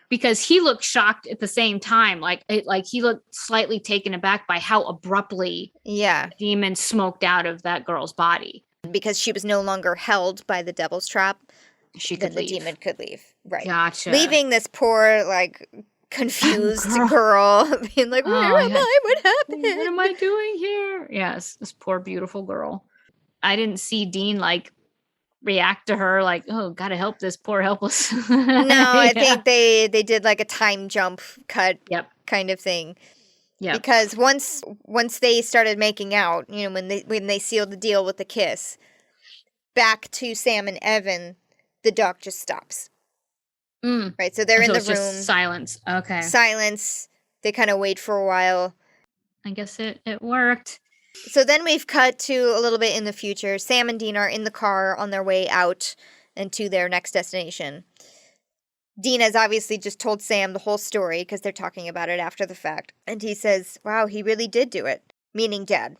Because he looked shocked at the same time, like he looked slightly taken aback by how abruptly the demon smoked out of that girl's body. Because she was no longer held by the devil's trap, then the demon could leave. Right. Gotcha. Leaving this poor, confused girl being like, where am I? What happened? What am I doing here? Yes, this poor, beautiful girl. I didn't see Dean, react to her like, oh, gotta help this poor helpless. No, I think they did a time jump cut kind of thing. Yeah. Because once they started making out, when they sealed the deal with the kiss, back to Sam and Evan, the dog just stops. Right, so they're in the room. Just silence. Okay. Silence. They kind of wait for a while. I guess it worked. So then we've cut to a little bit in the future. Sam and Dean are in the car on their way out, and to their next destination. Dean has obviously just told Sam the whole story because they're talking about it after the fact. And he says, wow, he really did do it. Meaning Dad.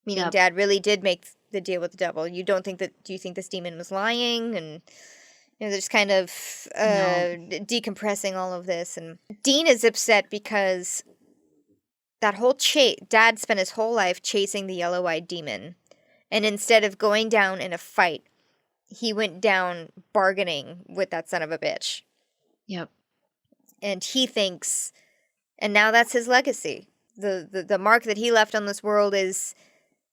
Meaning Dad really did make the deal with the devil. Do you think this demon was lying? And, they're just kind of decompressing all of this. And Dean is upset because that whole Dad spent his whole life chasing the yellow-eyed demon. And instead of going down in a fight, he went down bargaining with that son of a bitch. Yep. And he thinks, and now that's his legacy. The mark that he left on this world is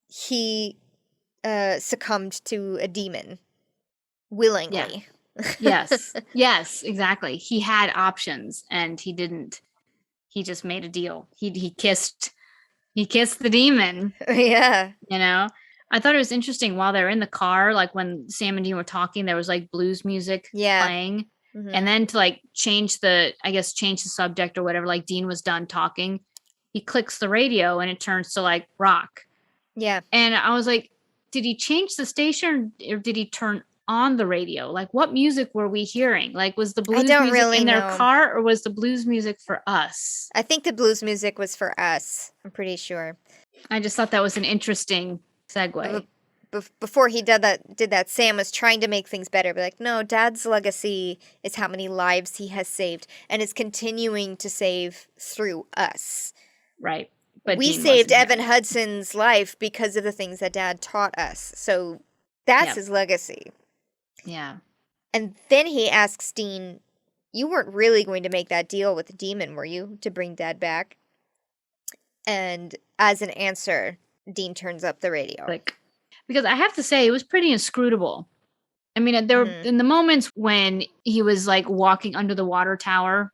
he succumbed to a demon willingly. Yeah. Yes, exactly. He had options and he didn't. He just made a deal. He kissed the demon. Yeah. I thought it was interesting while they're in the car, like when Sam and Dean were talking, there was like blues music playing. Mm-hmm. And then to like change the subject or whatever, like Dean was done talking, he clicks the radio and it turns to like rock. Yeah. And I was like, did he change the station or did he turn on the radio? Like what music were we hearing? Like was the blues music really in their car or was the blues music for us? I think the blues music was for us. I'm pretty sure. I just thought that was an interesting segue. Before he did that, Sam was trying to make things better. But like, no, Dad's legacy is how many lives he has saved and is continuing to save through us. Right. But we saved Evan Hudson's life because of the things that Dad taught us. So that's his legacy. Yeah. And then he asks Dean, you weren't really going to make that deal with the demon, were you? To bring Dad back? And as an answer, Dean turns up the radio. Because I have to say, it was pretty inscrutable. I mean, there were in the moments when he was like walking under the water tower,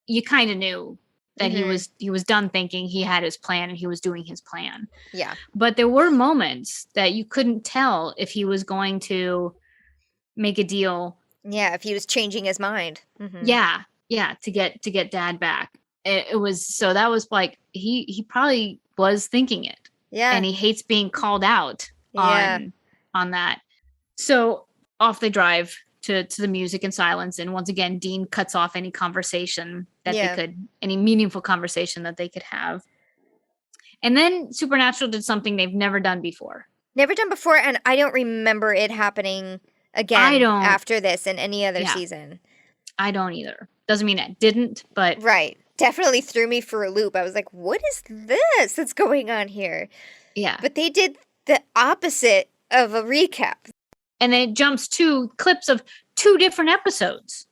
you kind of knew that he was done thinking, he had his plan and he was doing his plan. Yeah. But there were moments that you couldn't tell if he was going to make a deal. Yeah, if he was changing his mind. Mm-hmm. Yeah, to get Dad back. It was, so that was like, he probably was thinking it. Yeah. And he hates being called out on that. So off they drive to the music and silence. And once again, Dean cuts off any conversation that any meaningful conversation that they could have. And then Supernatural did something they've never done before. And I don't remember it happening again after this in any other season. I don't either. Doesn't mean it didn't, but... Right. Definitely threw me for a loop. I was like, what is this that's going on here? Yeah. But they did the opposite of a recap. And then it jumps to clips of 2 different episodes.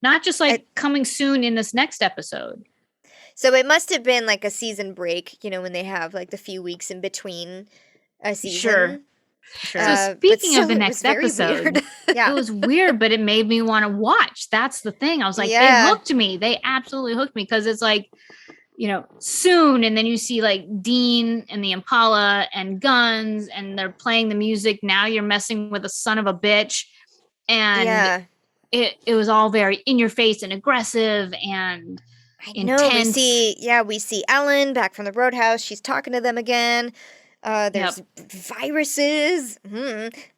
Not just like coming soon in this next episode. So it must have been like a season break, when they have like the few weeks in between a season. Sure. So speaking of the next episode, it was weird, but it made me want to watch. That's the thing. I was like, they hooked me. They absolutely hooked me because it's like, soon. And then you see like Dean and the Impala and guns and they're playing the music. Now you're messing with a son of a bitch. And it was all very in your face and aggressive and intense. We see Ellen back from the roadhouse. She's talking to them again. There's viruses,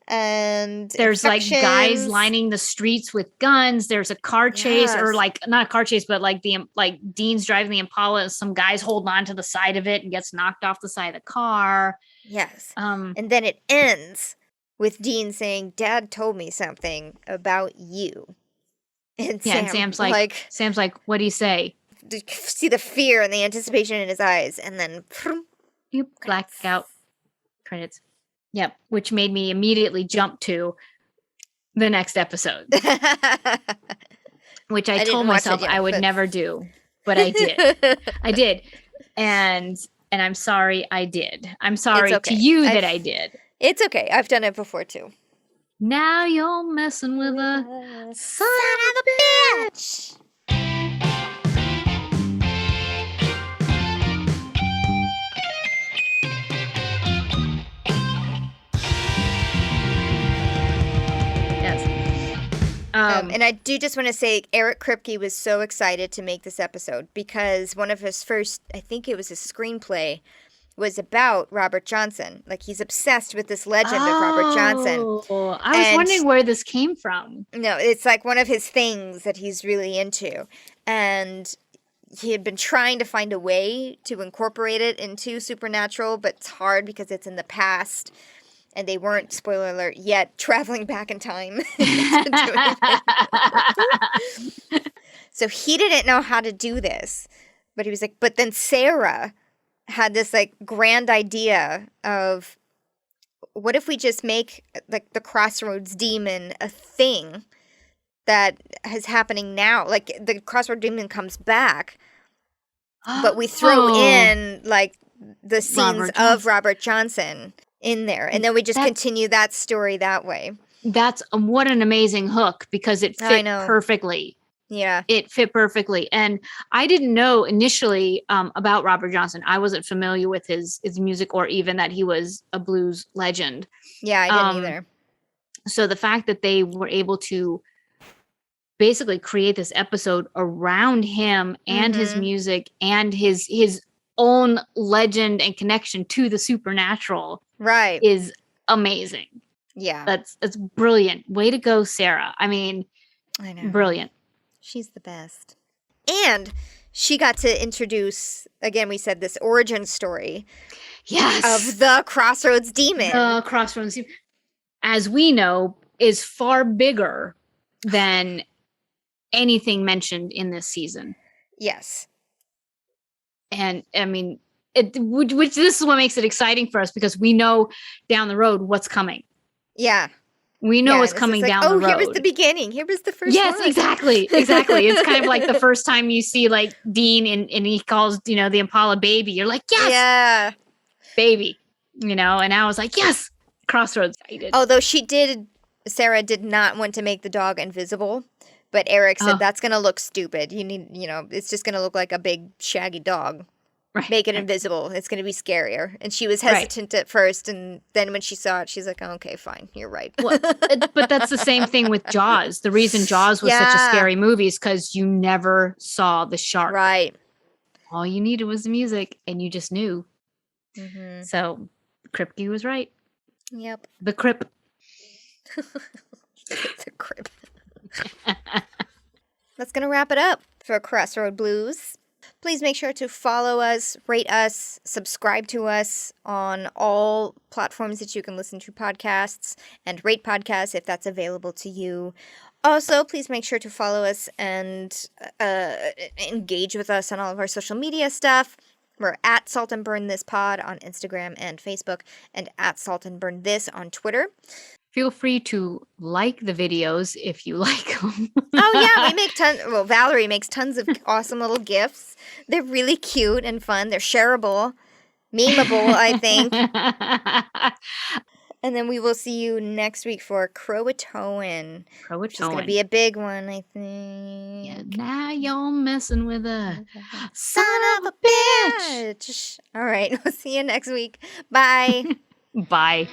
and there's like guys lining the streets with guns. There's a car chase, or like not a car chase, but like Dean's driving the Impala, and some guys hold on to the side of it and gets knocked off the side of the car. Yes. And then it ends with Dean saying, "Dad told me something about you." And Sam's like, "What do you say?" See the fear and the anticipation in his eyes, and then. Blackout credits. Yep, which made me immediately jump to the next episode, which I told myself I would never do, but I did. I did, and I'm sorry I did. I'm sorry to you that I did. It's okay. I've done it before too. Now you're messing with a son of a bitch. And I do just want to say Eric Kripke was so excited to make this episode because one of his first, I think it was his screenplay, was about Robert Johnson. Like, he's obsessed with this legend of Robert Johnson. Oh, I was wondering where this came from. No, it's like one of his things that he's really into. And he had been trying to find a way to incorporate it into Supernatural, but it's hard because it's in the past. And they weren't, spoiler alert, yet traveling back in time. So he didn't know how to do this. But he was like, but then Sarah had this like grand idea of, what if we just make like the Crossroads demon a thing that is happening now? Like, the Crossroads demon comes back, but we throw in like the scenes of Robert Johnson in there, and then we just continue that story that way. That's what an amazing hook, because it fit perfectly. Yeah. It fit perfectly. And I didn't know initially about Robert Johnson. I wasn't familiar with his music, or even that he was a blues legend. Yeah, I didn't either. So the fact that they were able to basically create this episode around him and his music and his own legend and connection to the supernatural is amazing. Yeah. That's brilliant. Way to go, Sarah. I mean, I know. Brilliant. She's the best. And she got to introduce, again, we said this origin story. Yes. Of the Crossroads demon. The Crossroads demon, as we know, is far bigger than anything mentioned in this season. Yes. And I mean, which this is what makes it exciting for us, because we know down the road what's coming. Yeah. We know what's coming down the road. Here was the beginning. Here was the first one. Yes, exactly. It's kind of like the first time you see like Dean and he calls, the Impala baby. You're like, yes, yeah, baby, and I was like, yes, Crossroads. Although Sarah did not want to make the dog invisible, but Eric said that's going to look stupid. You need, it's just going to look like a big shaggy dog. Right. Make it invisible. It's going to be scarier. And she was hesitant at first, and then when she saw it, she's like, oh, okay, fine, you're right. Well, but that's the same thing with Jaws. The reason Jaws was such a scary movie is because you never saw the shark. Right. All you needed was the music, and you just knew. Mm-hmm. So Kripke was right. Yep. The Crip. The Crip. That's going to wrap it up for Crossroad Blues. Please make sure to follow us, rate us, subscribe to us on all platforms that you can listen to podcasts, and rate podcasts if that's available to you. Also, please make sure to follow us and engage with us on all of our social media stuff. We're at Salt and Burn This Pod on Instagram and Facebook, and at Salt and Burn This on Twitter. Feel free to like the videos if you like them. Oh, yeah, we make Valerie makes tons of awesome little GIFs. They're really cute and fun. They're shareable, memeable, I think. And then we will see you next week for Croatoan. Which is going to be a big one, I think. Yeah, now you're messing with a son of a bitch. All right, we'll see you next week. Bye. Bye.